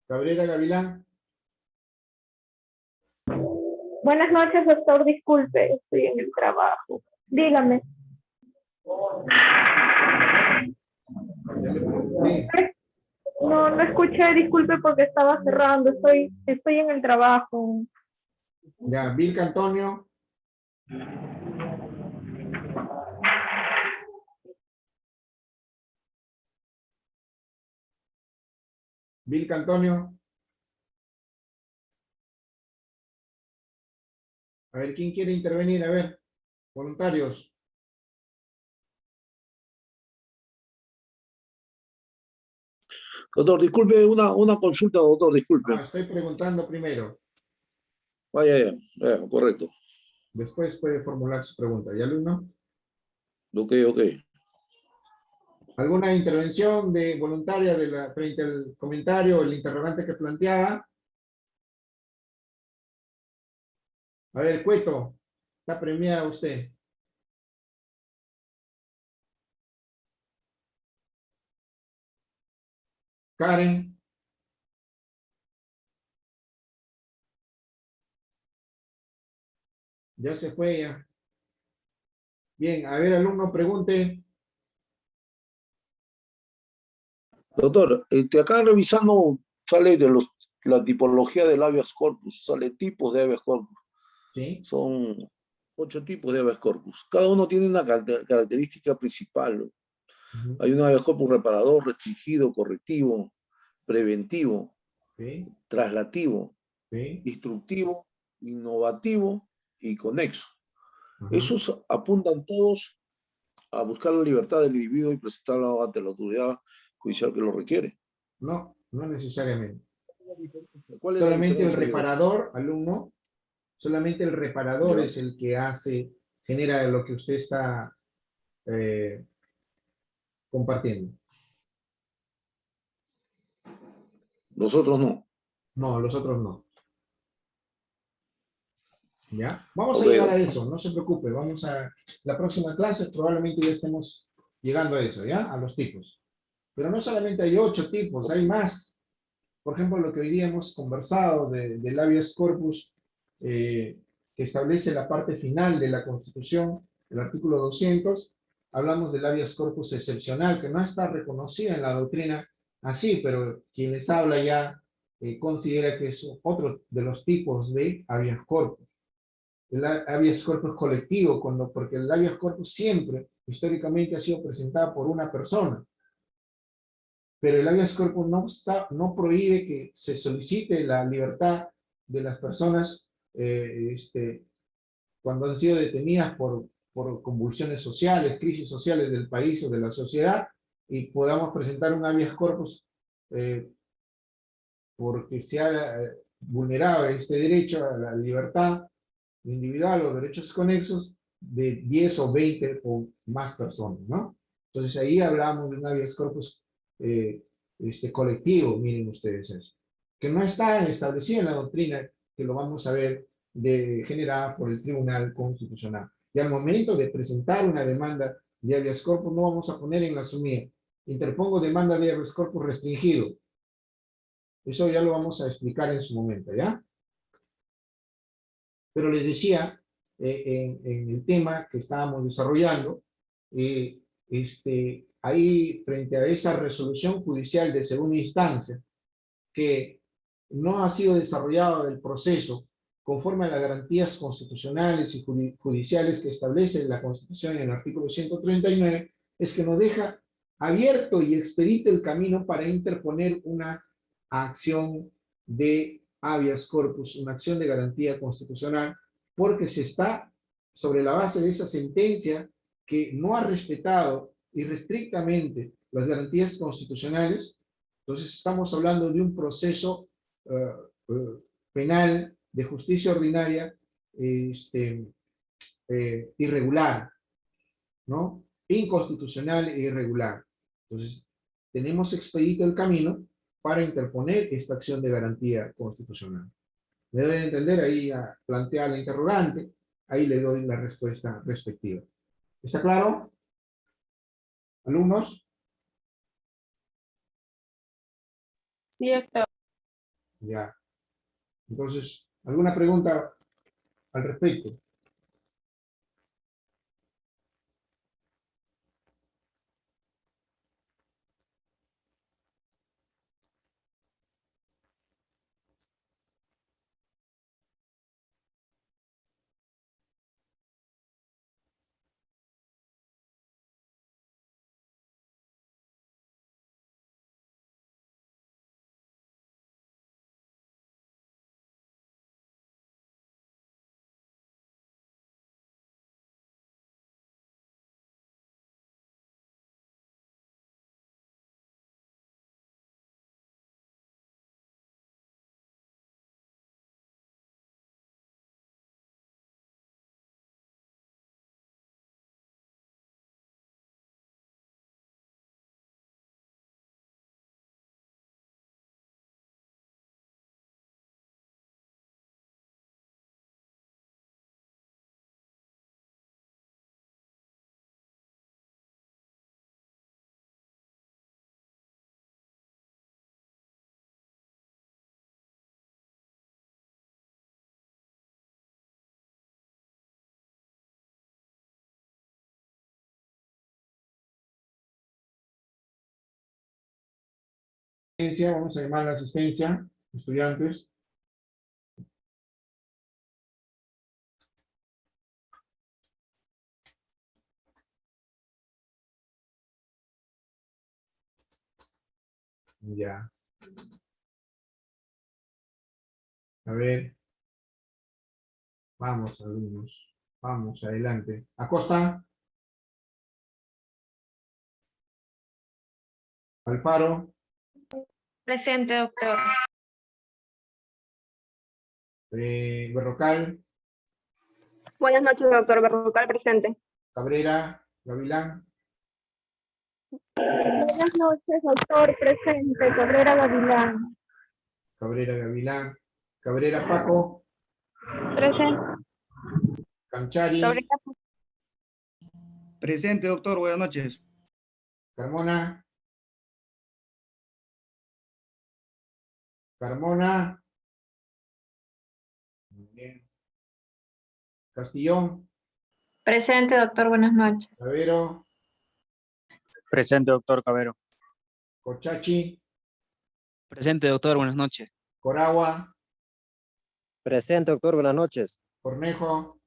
[SPEAKER 1] Cabrera Gavilán.
[SPEAKER 6] Buenas noches, doctor. Disculpe, estoy en el trabajo. Dígame. No escuché, disculpe porque estaba cerrando. Estoy en el trabajo.
[SPEAKER 1] Ya, Vilca Antonio. Vilca Antonio. A ver, ¿quién quiere intervenir? A ver, voluntarios.
[SPEAKER 3] Doctor, disculpe, una consulta, doctor, disculpe.
[SPEAKER 1] Estoy preguntando primero.
[SPEAKER 3] Ya, correcto.
[SPEAKER 1] Después puede formular su pregunta. ¿Y alumno?
[SPEAKER 3] Ok.
[SPEAKER 1] ¿Alguna intervención voluntaria frente al comentario o el interrogante que planteaba? A ver, Cueto, está premiada usted. Karen. Ya se fue ya. Bien, a ver, alumno, pregunte.
[SPEAKER 3] Doctor, acá revisando, sale de la tipología del habeas corpus, sale tipos de habeas corpus.
[SPEAKER 1] ¿Sí?
[SPEAKER 3] Son 8 tipos de habeas corpus. Cada uno tiene una característica principal. Hay un habeas corpus reparador, restringido, correctivo, preventivo, traslativo, instructivo, innovativo y conexo. Esos apuntan todos a buscar la libertad del individuo y presentarlo ante la autoridad judicial que lo requiere.
[SPEAKER 1] No necesariamente.
[SPEAKER 3] ¿Cuál es la
[SPEAKER 1] solamente el
[SPEAKER 3] diferencia,
[SPEAKER 1] reparador, alumno, solamente el reparador es el que genera lo que usted está compartiendo.
[SPEAKER 3] Los otros no.
[SPEAKER 1] No, los otros no. ¿Ya? Vamos a llegar a eso, no se preocupe. Vamos a la próxima clase, probablemente ya estemos llegando a eso, ¿ya? A los tipos. Pero no solamente hay 8 tipos, hay más. Por ejemplo, lo que hoy día hemos conversado del habeas corpus, que establece la parte final de la Constitución, el artículo 200, hablamos del habeas corpus excepcional, que no está reconocida en la doctrina así, pero quien les habla ya considera que es otro de los tipos de habeas corpus. El habeas corpus colectivo, porque el habeas corpus siempre, históricamente, ha sido presentado por una persona. Pero el habeas corpus no prohíbe que se solicite la libertad de las personas cuando han sido detenidas por convulsiones sociales, crisis sociales del país o de la sociedad, y podamos presentar un habeas corpus porque se ha vulnerado este derecho a la libertad individual o derechos conexos de 10 o 20 o más personas, ¿no? Entonces ahí hablamos de un habeas corpus colectivo, miren ustedes eso, que no está establecido en la doctrina, que lo vamos a ver generada por el Tribunal Constitucional. Y al momento de presentar una demanda de habeas corpus, no vamos a poner en la sumida, interpongo demanda de habeas corpus restringido. Eso ya lo vamos a explicar en su momento, ¿ya? Pero les decía, en el tema que estábamos desarrollando, ahí frente a esa resolución judicial de segunda instancia, que no ha sido desarrollado el proceso conforme a las garantías constitucionales y judiciales que establece la Constitución en el artículo 139, es que nos deja abierto y expedito el camino para interponer una acción de habeas corpus, una acción de garantía constitucional, porque se está sobre la base de esa sentencia que no ha respetado irrestrictamente las garantías constitucionales. Entonces estamos hablando de un proceso penal de justicia ordinaria irregular, ¿no? Inconstitucional e irregular. Entonces tenemos expedito el camino para interponer esta acción de garantía constitucional. Me doy a entender, ahí plantea la interrogante, ahí le doy la respuesta respectiva. ¿Está claro? ¿Alumnos?
[SPEAKER 12] Sí, doctor.
[SPEAKER 1] Ya. Entonces, ¿alguna pregunta al respecto? Vamos a llamar a la asistencia, estudiantes. Ya. A ver. Vamos, alumnos. Vamos, adelante. Acosta. Alfaro.
[SPEAKER 12] Presente, doctor.
[SPEAKER 1] Berrocal.
[SPEAKER 13] Buenas noches, doctor. Berrocal, presente.
[SPEAKER 1] Cabrera. Gavilán.
[SPEAKER 6] Buenas noches, doctor. Presente. Cabrera Gavilán.
[SPEAKER 1] Cabrera Gavilán. Cabrera Paco.
[SPEAKER 8] Presente.
[SPEAKER 1] Canchari.
[SPEAKER 14] Presente, doctor. Buenas noches.
[SPEAKER 1] Carmona. Carmona. Muy bien. Castillón.
[SPEAKER 8] Presente, doctor. Buenas noches.
[SPEAKER 1] Cabero.
[SPEAKER 15] Presente, doctor Cabero.
[SPEAKER 1] Cochachi.
[SPEAKER 5] Presente, doctor. Buenas noches.
[SPEAKER 1] Coragua.
[SPEAKER 16] Presente, doctor. Buenas noches.
[SPEAKER 1] Cornejo.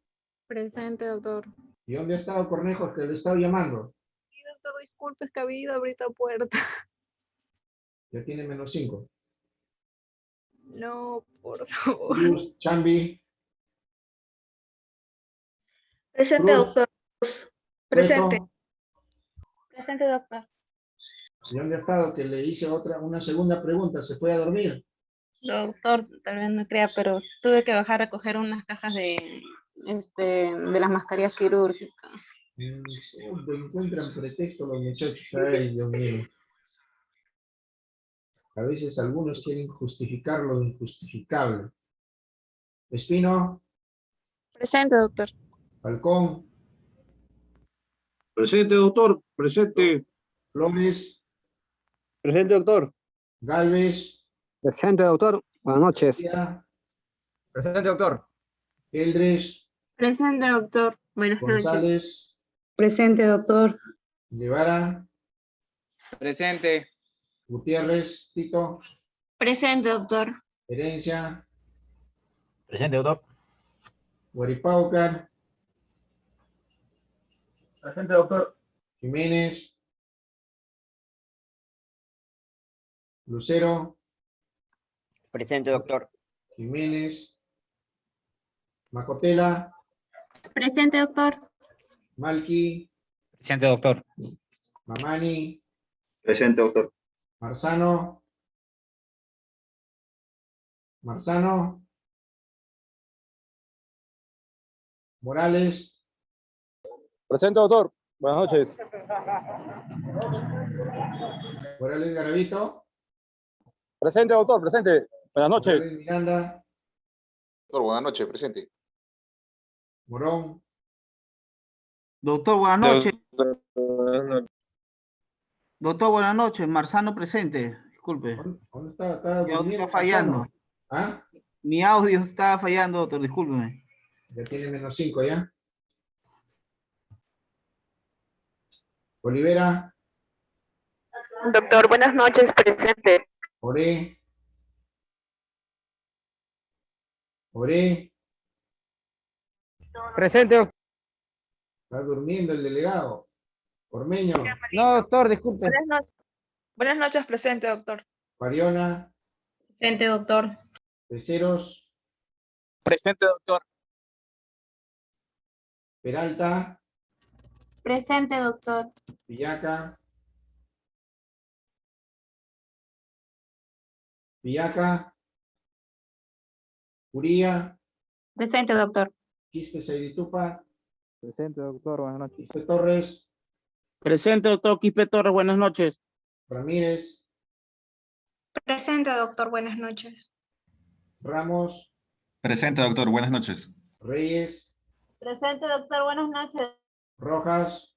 [SPEAKER 17] Presente, doctor.
[SPEAKER 1] ¿Y dónde ha estado Cornejo? Que le he estado llamando.
[SPEAKER 17] Sí, doctor, disculpe, es que había ido a abrir la puerta.
[SPEAKER 1] Ya tiene -5.
[SPEAKER 17] No, por favor.
[SPEAKER 1] Cruz, Chambi.
[SPEAKER 18] Presente,
[SPEAKER 1] Cruz.
[SPEAKER 18] doctor. Presente.
[SPEAKER 1] Cueto.
[SPEAKER 9] Presente, doctor.
[SPEAKER 1] ¿Y dónde ha estado? Que le hice una segunda pregunta. ¿Se fue a dormir?
[SPEAKER 12] Doctor, tal vez no crea, pero tuve que bajar a coger unas cajas de las mascarillas quirúrgicas.
[SPEAKER 1] Encuentran pretexto los muchachos. Ay, Dios mío. A veces algunos quieren justificar lo injustificable. Espino.
[SPEAKER 17] Presente, doctor.
[SPEAKER 1] Falcón.
[SPEAKER 3] Presente, doctor. Presente.
[SPEAKER 1] Flores.
[SPEAKER 15] Presente, doctor.
[SPEAKER 1] Galvez.
[SPEAKER 15] Presente, doctor. Buenas noches.
[SPEAKER 14] Presente, doctor.
[SPEAKER 1] Eldres.
[SPEAKER 4] Presente, doctor. Buenas noches.
[SPEAKER 1] González.
[SPEAKER 18] Presente, doctor.
[SPEAKER 1] Guevara.
[SPEAKER 2] Presente.
[SPEAKER 1] Gutiérrez. Tito.
[SPEAKER 9] Presente, doctor.
[SPEAKER 1] Herencia.
[SPEAKER 11] Presente, doctor.
[SPEAKER 1] Guaripaucar.
[SPEAKER 14] Presente, doctor.
[SPEAKER 1] Jiménez. Lucero.
[SPEAKER 15] Presente, doctor.
[SPEAKER 1] Jiménez. Macotela.
[SPEAKER 9] Presente, doctor.
[SPEAKER 1] Malqui.
[SPEAKER 15] Presente, doctor.
[SPEAKER 1] Mamani.
[SPEAKER 3] Presente, doctor.
[SPEAKER 1] Marzano. Marzano. Morales.
[SPEAKER 15] Presente, doctor. Buenas noches.
[SPEAKER 1] Morales Garavito.
[SPEAKER 15] Presente, doctor. Presente. Buenas
[SPEAKER 1] Morales Miranda.
[SPEAKER 19] Doctor, buenas noches, presente.
[SPEAKER 1] Morón.
[SPEAKER 14] Doctor, buenas noches. Doctor, buenas noches. Marzano presente. Disculpe.
[SPEAKER 1] ¿Dónde está?
[SPEAKER 14] Mi audio está fallando.
[SPEAKER 1] ¿Ah?
[SPEAKER 14] Mi audio está fallando, doctor. Discúlpeme.
[SPEAKER 1] Ya tiene -5 ya. Olivera.
[SPEAKER 13] Doctor, buenas noches, presente.
[SPEAKER 1] Oré. Oré.
[SPEAKER 7] Presente, doctor.
[SPEAKER 1] Está durmiendo el delegado. Ormeño.
[SPEAKER 7] No, doctor, disculpe.
[SPEAKER 18] Buenas noches, presente, doctor.
[SPEAKER 1] Pariona.
[SPEAKER 8] Presente, doctor.
[SPEAKER 1] Peceros.
[SPEAKER 15] Presente, doctor.
[SPEAKER 1] Peralta.
[SPEAKER 9] Presente, doctor.
[SPEAKER 1] Pillaca. Pillaca. Uría.
[SPEAKER 9] Presente, doctor.
[SPEAKER 1] Quispe Sairitupa.
[SPEAKER 15] Presente, doctor. Buenas noches.
[SPEAKER 1] Quispe Torres.
[SPEAKER 14] Presente, doctor Quispe Torres. Buenas noches.
[SPEAKER 1] Ramírez.
[SPEAKER 9] Presente, doctor. Buenas noches.
[SPEAKER 1] Ramos.
[SPEAKER 20] Presente, doctor. Buenas noches.
[SPEAKER 1] Reyes.
[SPEAKER 9] Presente, doctor. Buenas noches.
[SPEAKER 1] Rojas.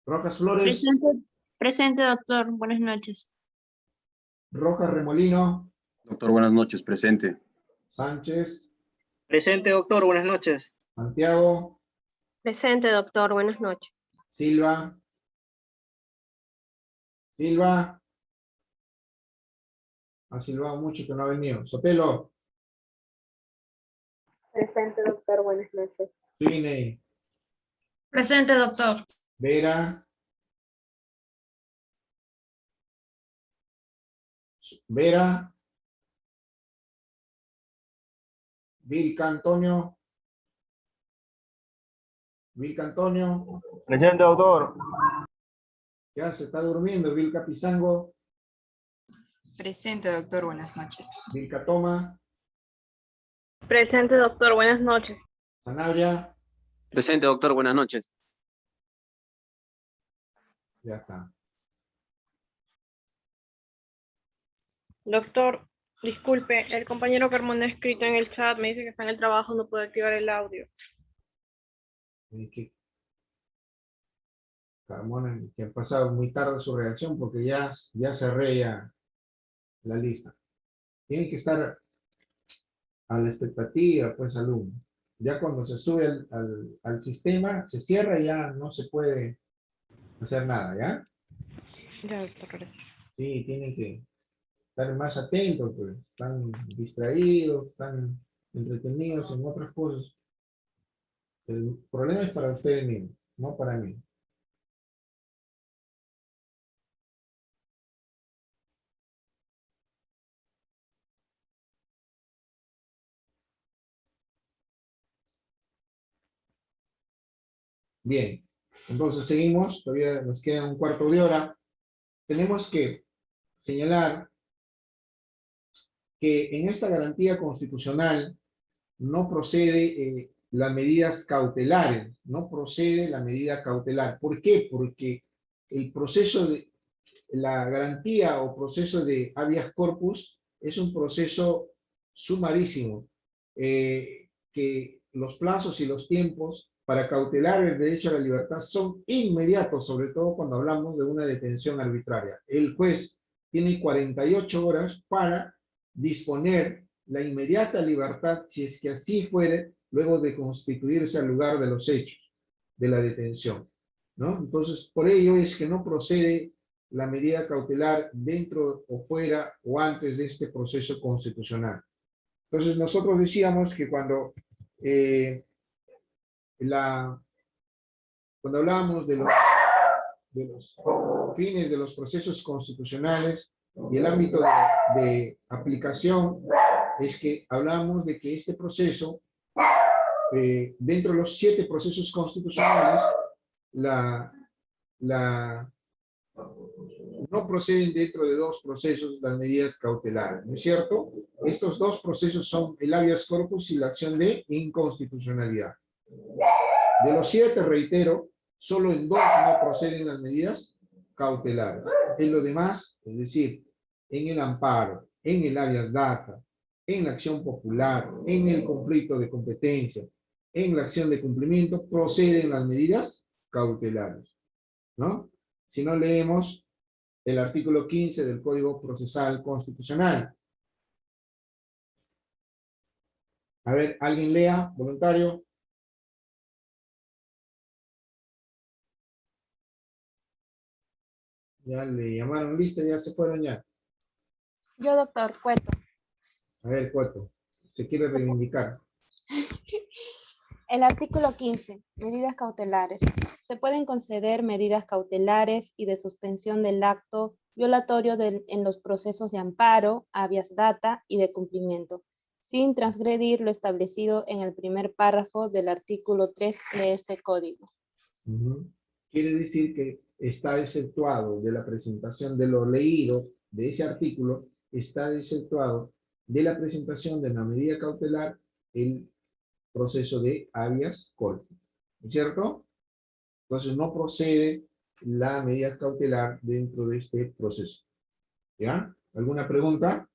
[SPEAKER 1] Rojas Flores.
[SPEAKER 9] Presente, doctor. Buenas noches.
[SPEAKER 1] Rojas Remolino.
[SPEAKER 3] Doctor, buenas noches. Presente.
[SPEAKER 1] Sánchez.
[SPEAKER 10] Presente, doctor. Buenas noches.
[SPEAKER 1] Santiago.
[SPEAKER 13] Presente, doctor. Buenas noches.
[SPEAKER 1] Silva. Silva. Ha silbado mucho que no ha venido. Sotelo.
[SPEAKER 6] Presente, doctor. Buenas noches.
[SPEAKER 1] Sweeney.
[SPEAKER 9] Presente, doctor.
[SPEAKER 1] Vera. Vera. Vilca Antonio. Vilca Antonio.
[SPEAKER 15] Presente, doctor.
[SPEAKER 1] ¿Qué hace? ¿Está durmiendo? Vilca Pizango.
[SPEAKER 21] Presente, doctor. Buenas noches.
[SPEAKER 1] Vilca Toma.
[SPEAKER 13] Presente, doctor. Buenas noches.
[SPEAKER 1] Sanabria.
[SPEAKER 22] Presente, doctor. Buenas noches.
[SPEAKER 1] Ya está.
[SPEAKER 13] Doctor,
[SPEAKER 17] Disculpe, el compañero Carmona ha escrito en el chat, me dice que está en el trabajo, no puede activar el audio.
[SPEAKER 1] Carmona, que ha pasado muy tarde su reacción porque ya cerré ya la lista. Tienen que estar a la expectativa, pues, alumno. Ya cuando se sube al sistema, se cierra y ya no se puede hacer nada, ¿ya?
[SPEAKER 17] Ya, doctor, gracias.
[SPEAKER 1] Sí, tienen que estar más atentos, pues. Están distraídos, están entretenidos en otras cosas. El problema es para ustedes mismos, no para mí. Bien, entonces seguimos, todavía nos queda un cuarto de hora. Tenemos que señalar que en esta garantía constitucional no procede las medidas cautelares, no procede la medida cautelar. ¿Por qué? Porque el proceso de la garantía o proceso de habeas corpus es un proceso sumarísimo, que los plazos y los tiempos para cautelar el derecho a la libertad son inmediatos, sobre todo cuando hablamos de una detención arbitraria. El juez tiene 48 horas para disponer la inmediata libertad, si es que así fuere, luego de constituirse al lugar de los hechos de la detención, ¿no? Entonces, por ello es que no procede la medida cautelar dentro o fuera o antes de este proceso constitucional. Entonces, nosotros decíamos que cuando hablábamos de los fines de los procesos constitucionales y el ámbito de aplicación, es que hablamos de que este proceso, dentro de los 7 procesos constitucionales, no proceden dentro de 2 procesos las medidas cautelares, ¿no es cierto? Estos 2 procesos son el habeas corpus y la acción de inconstitucionalidad. De los 7, reitero, solo en 2 no proceden las medidas cautelares. En lo demás, es decir, en el amparo, en el habeas data, en la acción popular, en el conflicto de competencia, en la acción de cumplimiento, proceden las medidas cautelares, ¿no? Si no, leemos el artículo 15 del Código Procesal Constitucional. A ver, ¿alguien lea? ¿Voluntario? Ya le llamaron lista, ya se fueron ya.
[SPEAKER 12] Yo, doctor, cuento.
[SPEAKER 1] A ver, Cueto, se quiere reivindicar.
[SPEAKER 12] El artículo 15, medidas cautelares. Se pueden conceder medidas cautelares y de suspensión del acto violatorio en los procesos de amparo, habeas data y de cumplimiento, sin transgredir lo establecido en el primer párrafo del artículo 3 de este código.
[SPEAKER 1] Quiere decir que está exceptuado de la presentación de lo leído de ese artículo, está exceptuado de la presentación de una medida cautelar el proceso de habeas corpus, ¿no es cierto? Entonces no procede la medida cautelar dentro de este proceso. ¿Ya? ¿Alguna pregunta?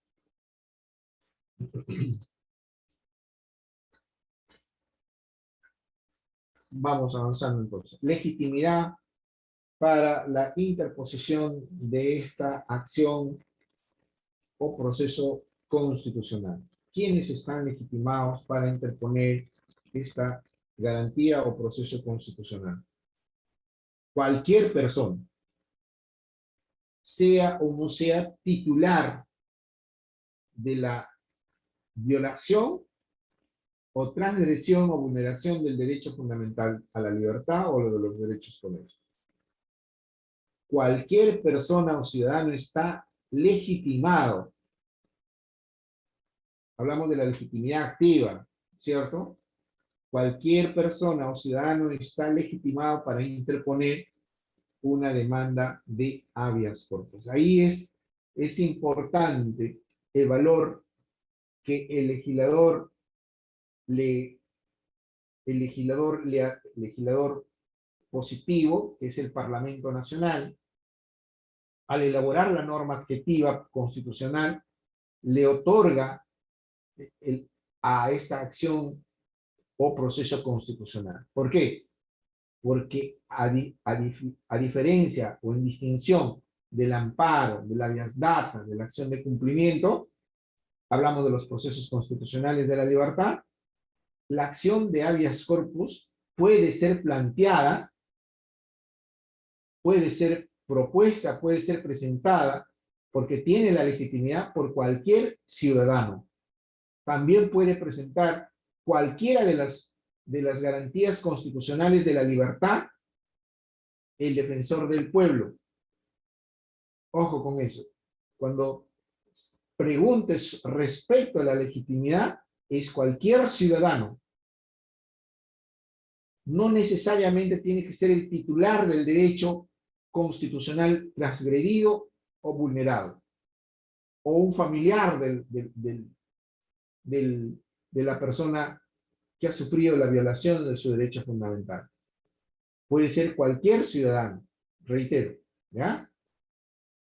[SPEAKER 1] Vamos avanzando entonces. Legitimidad para la interposición de esta acción o proceso constitucional. ¿Quiénes están legitimados para interponer esta garantía o proceso constitucional? Cualquier persona, sea o no sea titular de la violación o transgresión o vulneración del derecho fundamental a la libertad o de los derechos conexos. Cualquier persona o ciudadano está legitimado. Hablamos de la legitimidad activa, ¿cierto? Cualquier persona o ciudadano está legitimado para interponer una demanda de habeas corpus. Ahí es importante el valor que el legislador positivo, que es el Parlamento Nacional, al elaborar la norma adjetiva constitucional, le otorga a esta acción o proceso constitucional. ¿Por qué? Porque a diferencia o en distinción del amparo, del habeas data, de la acción de cumplimiento, hablamos de los procesos constitucionales de la libertad, la acción de habeas corpus puede ser planteada, puede ser propuesta, puede ser presentada, porque tiene la legitimidad por cualquier ciudadano. También puede presentar cualquiera de las garantías constitucionales de la libertad el defensor del pueblo. Ojo con eso. Cuando preguntes respecto a la legitimidad, es cualquier ciudadano. No necesariamente tiene que ser el titular del derecho constitucional transgredido o vulnerado, o un familiar de la persona que ha sufrido la violación de su derecho fundamental. Puede ser cualquier ciudadano, reitero, ¿ya?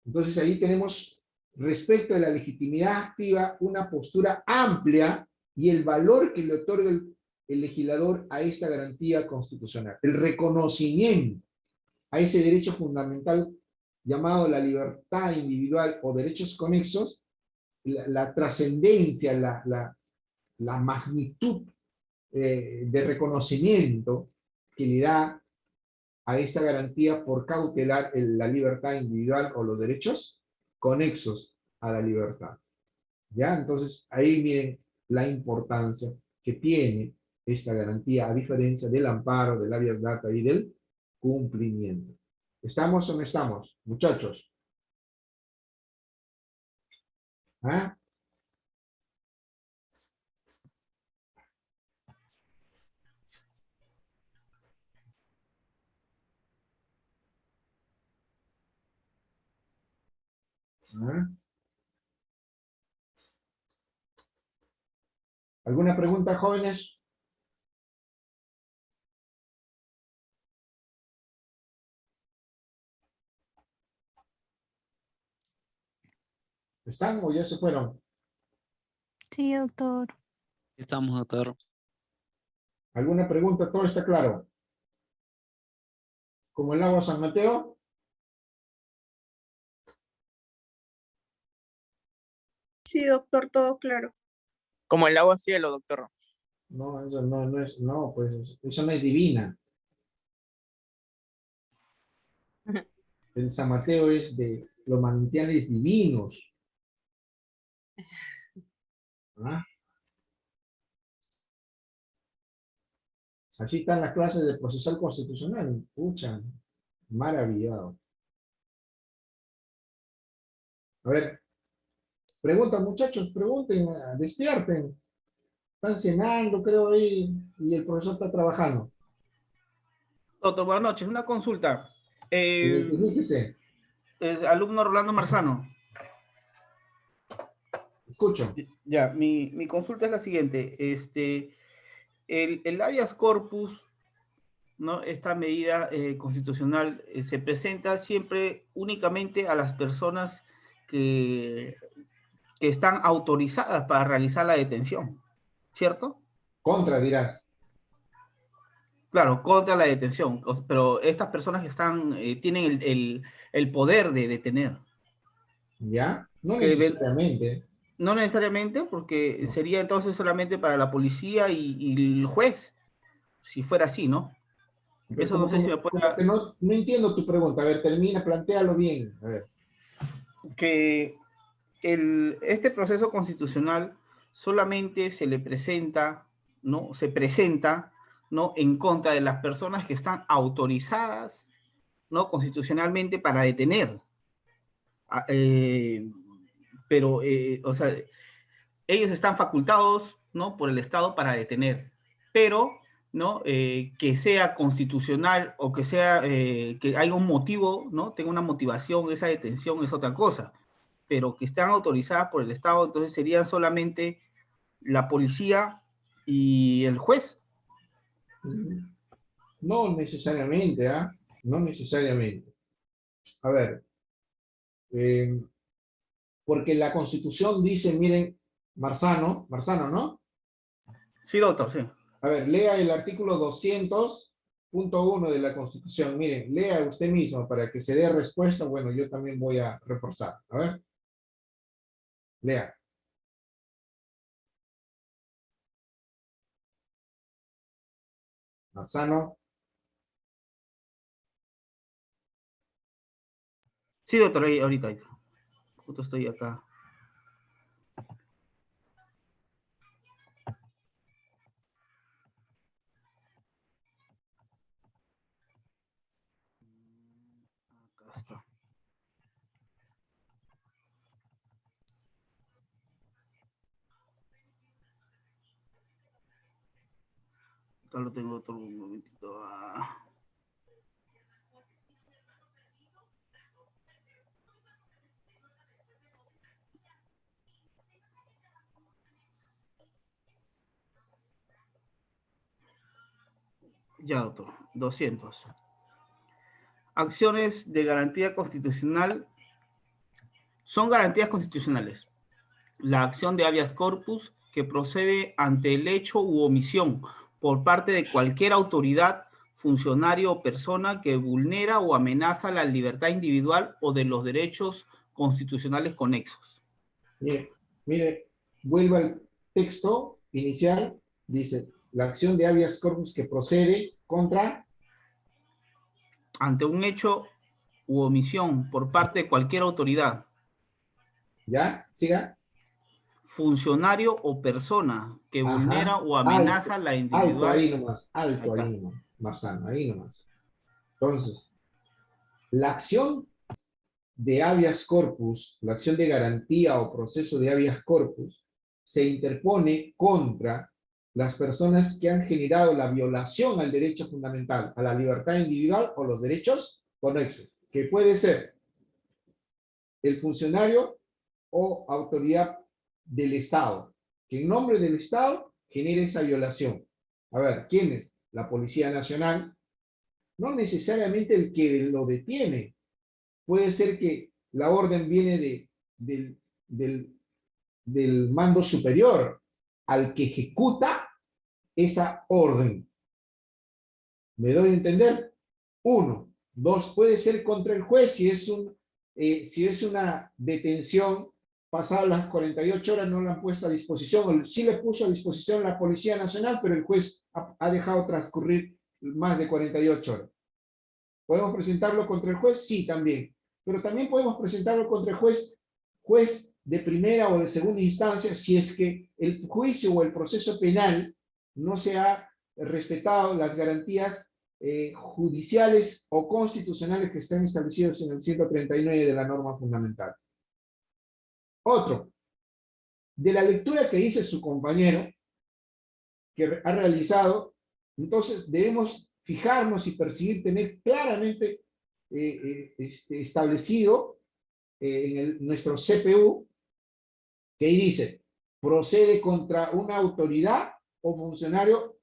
[SPEAKER 1] Entonces ahí tenemos, respecto de la legitimidad activa, una postura amplia y el valor que le otorga el legislador a esta garantía constitucional. El reconocimiento a ese derecho fundamental llamado la libertad individual o derechos conexos, la trascendencia, la magnitud de reconocimiento que le da a esta garantía por cautelar la libertad individual o los derechos conexos a la libertad. ¿Ya? Entonces, ahí miren la importancia que tiene esta garantía, a diferencia del amparo, del habeas data y del cumplimiento. ¿Estamos o no estamos, muchachos? ¿Ah? ¿Ah? ¿Alguna pregunta, jóvenes? ¿Están o ya se fueron?
[SPEAKER 5] Sí, doctor.
[SPEAKER 16] Estamos, doctor.
[SPEAKER 1] ¿Alguna pregunta? ¿Todo está claro? ¿Como el agua San Mateo?
[SPEAKER 18] Sí, doctor, todo claro.
[SPEAKER 15] Como el agua cielo, doctor.
[SPEAKER 1] No, eso no es, no, pues eso no es divina. El San Mateo es de los manantiales divinos. ¿Ah? Así están las clases de procesal constitucional. Pucha, maravillado. A ver, preguntan muchachos, pregunten, despierten. Están cenando, creo, ahí, y el profesor está trabajando.
[SPEAKER 14] Doctor, buenas noches. Una consulta.
[SPEAKER 1] Identifíquese.
[SPEAKER 14] Alumno Rolando Marzano.
[SPEAKER 1] Escucho.
[SPEAKER 14] Ya, mi consulta es la siguiente. El habeas corpus, ¿no? Esta medida constitucional se presenta siempre únicamente a las personas que están autorizadas para realizar la detención, ¿cierto?
[SPEAKER 1] Contra, dirás.
[SPEAKER 14] Claro, contra la detención, pero estas personas que están, tienen el poder de detener.
[SPEAKER 1] ¿Ya? No necesariamente.
[SPEAKER 14] No necesariamente, porque sería entonces solamente para la policía y el juez, si fuera así, ¿no?
[SPEAKER 1] Pero
[SPEAKER 14] eso no sé si me puede...
[SPEAKER 1] No entiendo tu pregunta. A ver, termina, plantéalo bien. A ver.
[SPEAKER 14] Que este proceso constitucional solamente se le presenta, ¿no? Se presenta, ¿no? En contra de las personas que están autorizadas, ¿no? Constitucionalmente para detener. Pero, o sea, ellos están facultados, ¿no? Por el Estado para detener, pero, ¿no? Que sea constitucional o que sea, que haya un motivo, ¿no? Tenga una motivación, esa detención es otra cosa, pero que están autorizadas por el Estado, entonces serían solamente la policía y el juez.
[SPEAKER 1] No necesariamente, ¿ah? No necesariamente. A ver, Porque la Constitución dice, miren, Marzano, ¿no?
[SPEAKER 14] Sí, doctor, sí.
[SPEAKER 1] A ver, lea el artículo 200.1 de la Constitución. Miren, lea usted mismo para que se dé respuesta. Bueno, yo también voy a reforzar. A ver. Lea. Marzano.
[SPEAKER 14] Sí, doctor, ahorita. Justo estoy acá. Acá está. Acá lo tengo otro momentito. Ya, doctor. 200. Acciones de garantía constitucional son garantías constitucionales. La acción de habeas corpus que procede ante el hecho u omisión por parte de cualquier autoridad, funcionario o persona que vulnera o amenaza la libertad individual o de los derechos constitucionales conexos.
[SPEAKER 1] Mire, vuelvo al texto inicial, dice, la acción de habeas corpus que procede contra...
[SPEAKER 14] Ante un hecho u omisión por parte de cualquier autoridad.
[SPEAKER 1] ¿Ya? Siga.
[SPEAKER 14] Funcionario o persona que vulnera o amenaza la individual.
[SPEAKER 1] Alto ahí nomás, alto ahí nomás, Marzano, ahí nomás. Entonces, la acción de habeas corpus, la acción de garantía o proceso de habeas corpus, se interpone contra las personas que han generado la violación al derecho fundamental, a la libertad individual o los derechos conexos, que puede ser el funcionario o autoridad del Estado, que en nombre del Estado genere esa violación. A ver, ¿quién es? La Policía Nacional. No necesariamente el que lo detiene. Puede ser que la orden viene del mando superior al que ejecuta esa orden. ¿Me doy a entender? 1. 2. Puede ser contra el juez si es una detención pasadas las 48 horas no la han puesto a disposición, o sí le puso a disposición la Policía Nacional, pero el juez ha dejado transcurrir más de 48 horas. ¿Podemos presentarlo contra el juez? Sí, también. Pero también podemos presentarlo contra el juez de primera o de segunda instancia, si es que el juicio o el proceso penal no se ha respetado las garantías judiciales o constitucionales que están establecidos en el 139 de la norma fundamental. Otro, de la lectura que dice su compañero, que ha realizado, entonces debemos fijarnos y perseguir, tener claramente establecido en nuestro CPU, que ahí dice, procede contra una autoridad o funcionario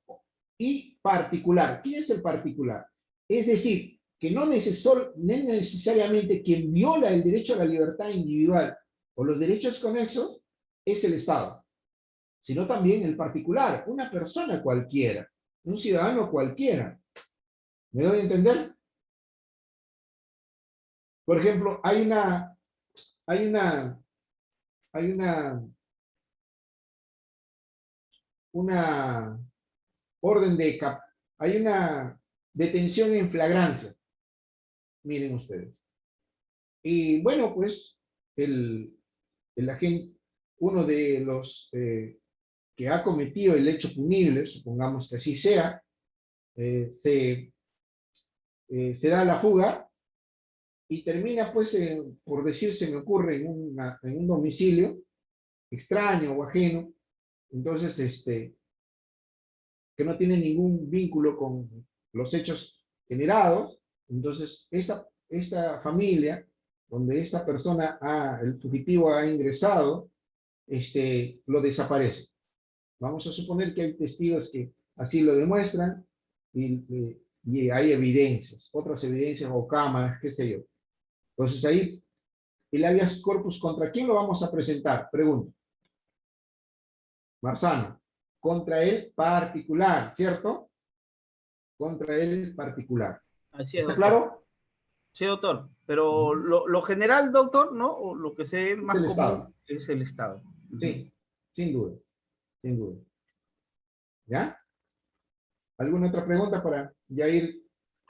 [SPEAKER 1] y particular. ¿Quién es el particular? Es decir, que no necesariamente quien viola el derecho a la libertad individual o los derechos conexos es el Estado, sino también el particular, una persona cualquiera, un ciudadano cualquiera. ¿Me doy a entender? Por ejemplo, hay una orden hay una detención en flagrancia. Miren ustedes. Y bueno, pues el agente, uno de los que ha cometido el hecho punible, supongamos que así sea, se da la fuga y termina, pues, por decir, se me ocurre, en un domicilio extraño o ajeno, entonces, que no tiene ningún vínculo con los hechos generados. Entonces, esta familia, donde esta persona, el fugitivo ha ingresado, lo desaparece. Vamos a suponer que hay testigos que así lo demuestran y hay evidencias, otras evidencias o cámaras, qué sé yo. Entonces ahí el habeas corpus, ¿contra quién lo vamos a presentar? Pregunto. Marzano, contra el particular, ¿cierto? Contra el particular.
[SPEAKER 14] Así es,
[SPEAKER 1] ¿Está
[SPEAKER 14] doctor.
[SPEAKER 1] claro?
[SPEAKER 14] Sí, doctor. Pero lo general, doctor, ¿no? O lo que se ve más
[SPEAKER 1] el
[SPEAKER 14] común
[SPEAKER 1] Estado.
[SPEAKER 14] es el Estado.
[SPEAKER 1] Sí, sin duda. Sin duda. ¿Ya? ¿Alguna otra pregunta para ya ir?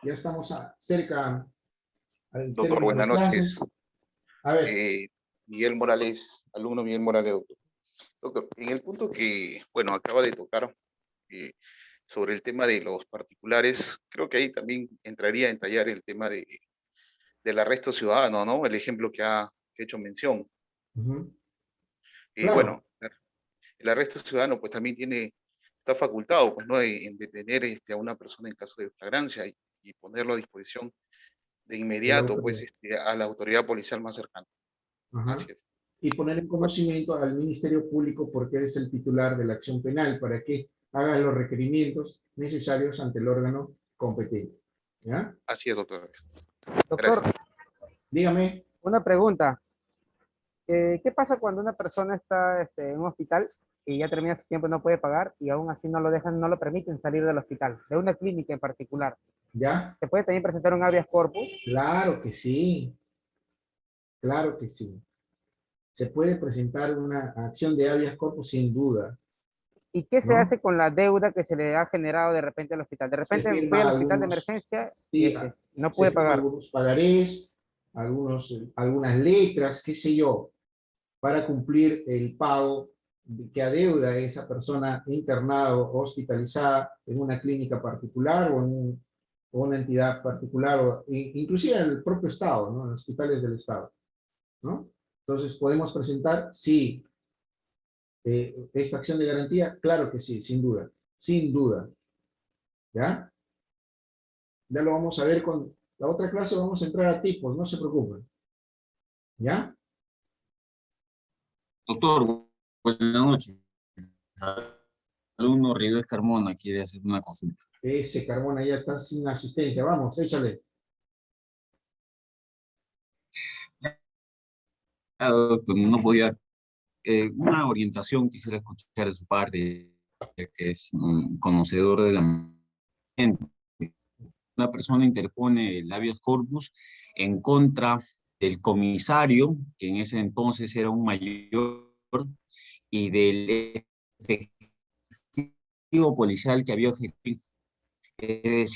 [SPEAKER 1] Ya estamos cerca al
[SPEAKER 19] Doctor,
[SPEAKER 1] término de
[SPEAKER 19] buenas
[SPEAKER 1] las
[SPEAKER 19] noches.
[SPEAKER 1] clases. A ver.
[SPEAKER 19] Miguel Morales, alumno Miguel Morales, doctor. Doctor, en el punto que, bueno, acaba de tocar sobre el tema de los particulares, creo que ahí también entraría a entallar el tema del arresto ciudadano, ¿no? El ejemplo que ha hecho mención.
[SPEAKER 1] Claro.
[SPEAKER 19] Bueno, el arresto ciudadano pues también está facultado, pues, ¿no? En detener a una persona en caso de flagrancia y ponerlo a disposición de inmediato, pues, a la autoridad policial más cercana.
[SPEAKER 1] Ajá.
[SPEAKER 19] Así es.
[SPEAKER 1] Y poner en conocimiento al Ministerio Público porque es el titular de la acción penal para que haga los requerimientos necesarios ante el órgano competente. ¿Ya?
[SPEAKER 19] Así es, doctor.
[SPEAKER 7] Doctor,
[SPEAKER 1] dígame.
[SPEAKER 7] Una pregunta. ¿Qué pasa cuando una persona está en un hospital y ya termina su tiempo y no puede pagar y aún así no lo dejan, no lo permiten salir del hospital, de una clínica en particular?
[SPEAKER 1] ¿Ya?
[SPEAKER 7] ¿Se puede también presentar un habeas corpus?
[SPEAKER 1] Claro que sí. Claro que sí. Se puede presentar una acción de habeas corpus sin duda.
[SPEAKER 7] ¿Y qué se
[SPEAKER 1] ¿no?
[SPEAKER 7] hace con la deuda que se le ha generado de repente al hospital? De repente fui al hospital de emergencia y no pude pagar.
[SPEAKER 1] Algunos pagarés, algunas letras, qué sé yo, para cumplir el pago que adeuda a esa persona internada o hospitalizada en una clínica particular o en una entidad particular, o inclusive en el propio Estado, ¿no? En los hospitales del Estado, ¿no? Entonces, ¿podemos presentar? Sí. ¿Esta acción de garantía? Claro que sí, sin duda. Sin duda. ¿Ya? Ya lo vamos a ver con la otra clase, vamos a entrar a tipos, no se preocupen. ¿Ya?
[SPEAKER 20] Doctor, buenas noches. Alumno Rivera Carmona quiere hacer una consulta.
[SPEAKER 1] Ese Carmona ya está sin asistencia. Vamos, échale.
[SPEAKER 20] Doctor, no podía. Una orientación quisiera escuchar de su parte, ya que es un conocedor de la gente. Una persona interpone el habeas corpus en contra del comisario, que en ese entonces era un mayor, y del efectivo policial que había ejercido. Es decir,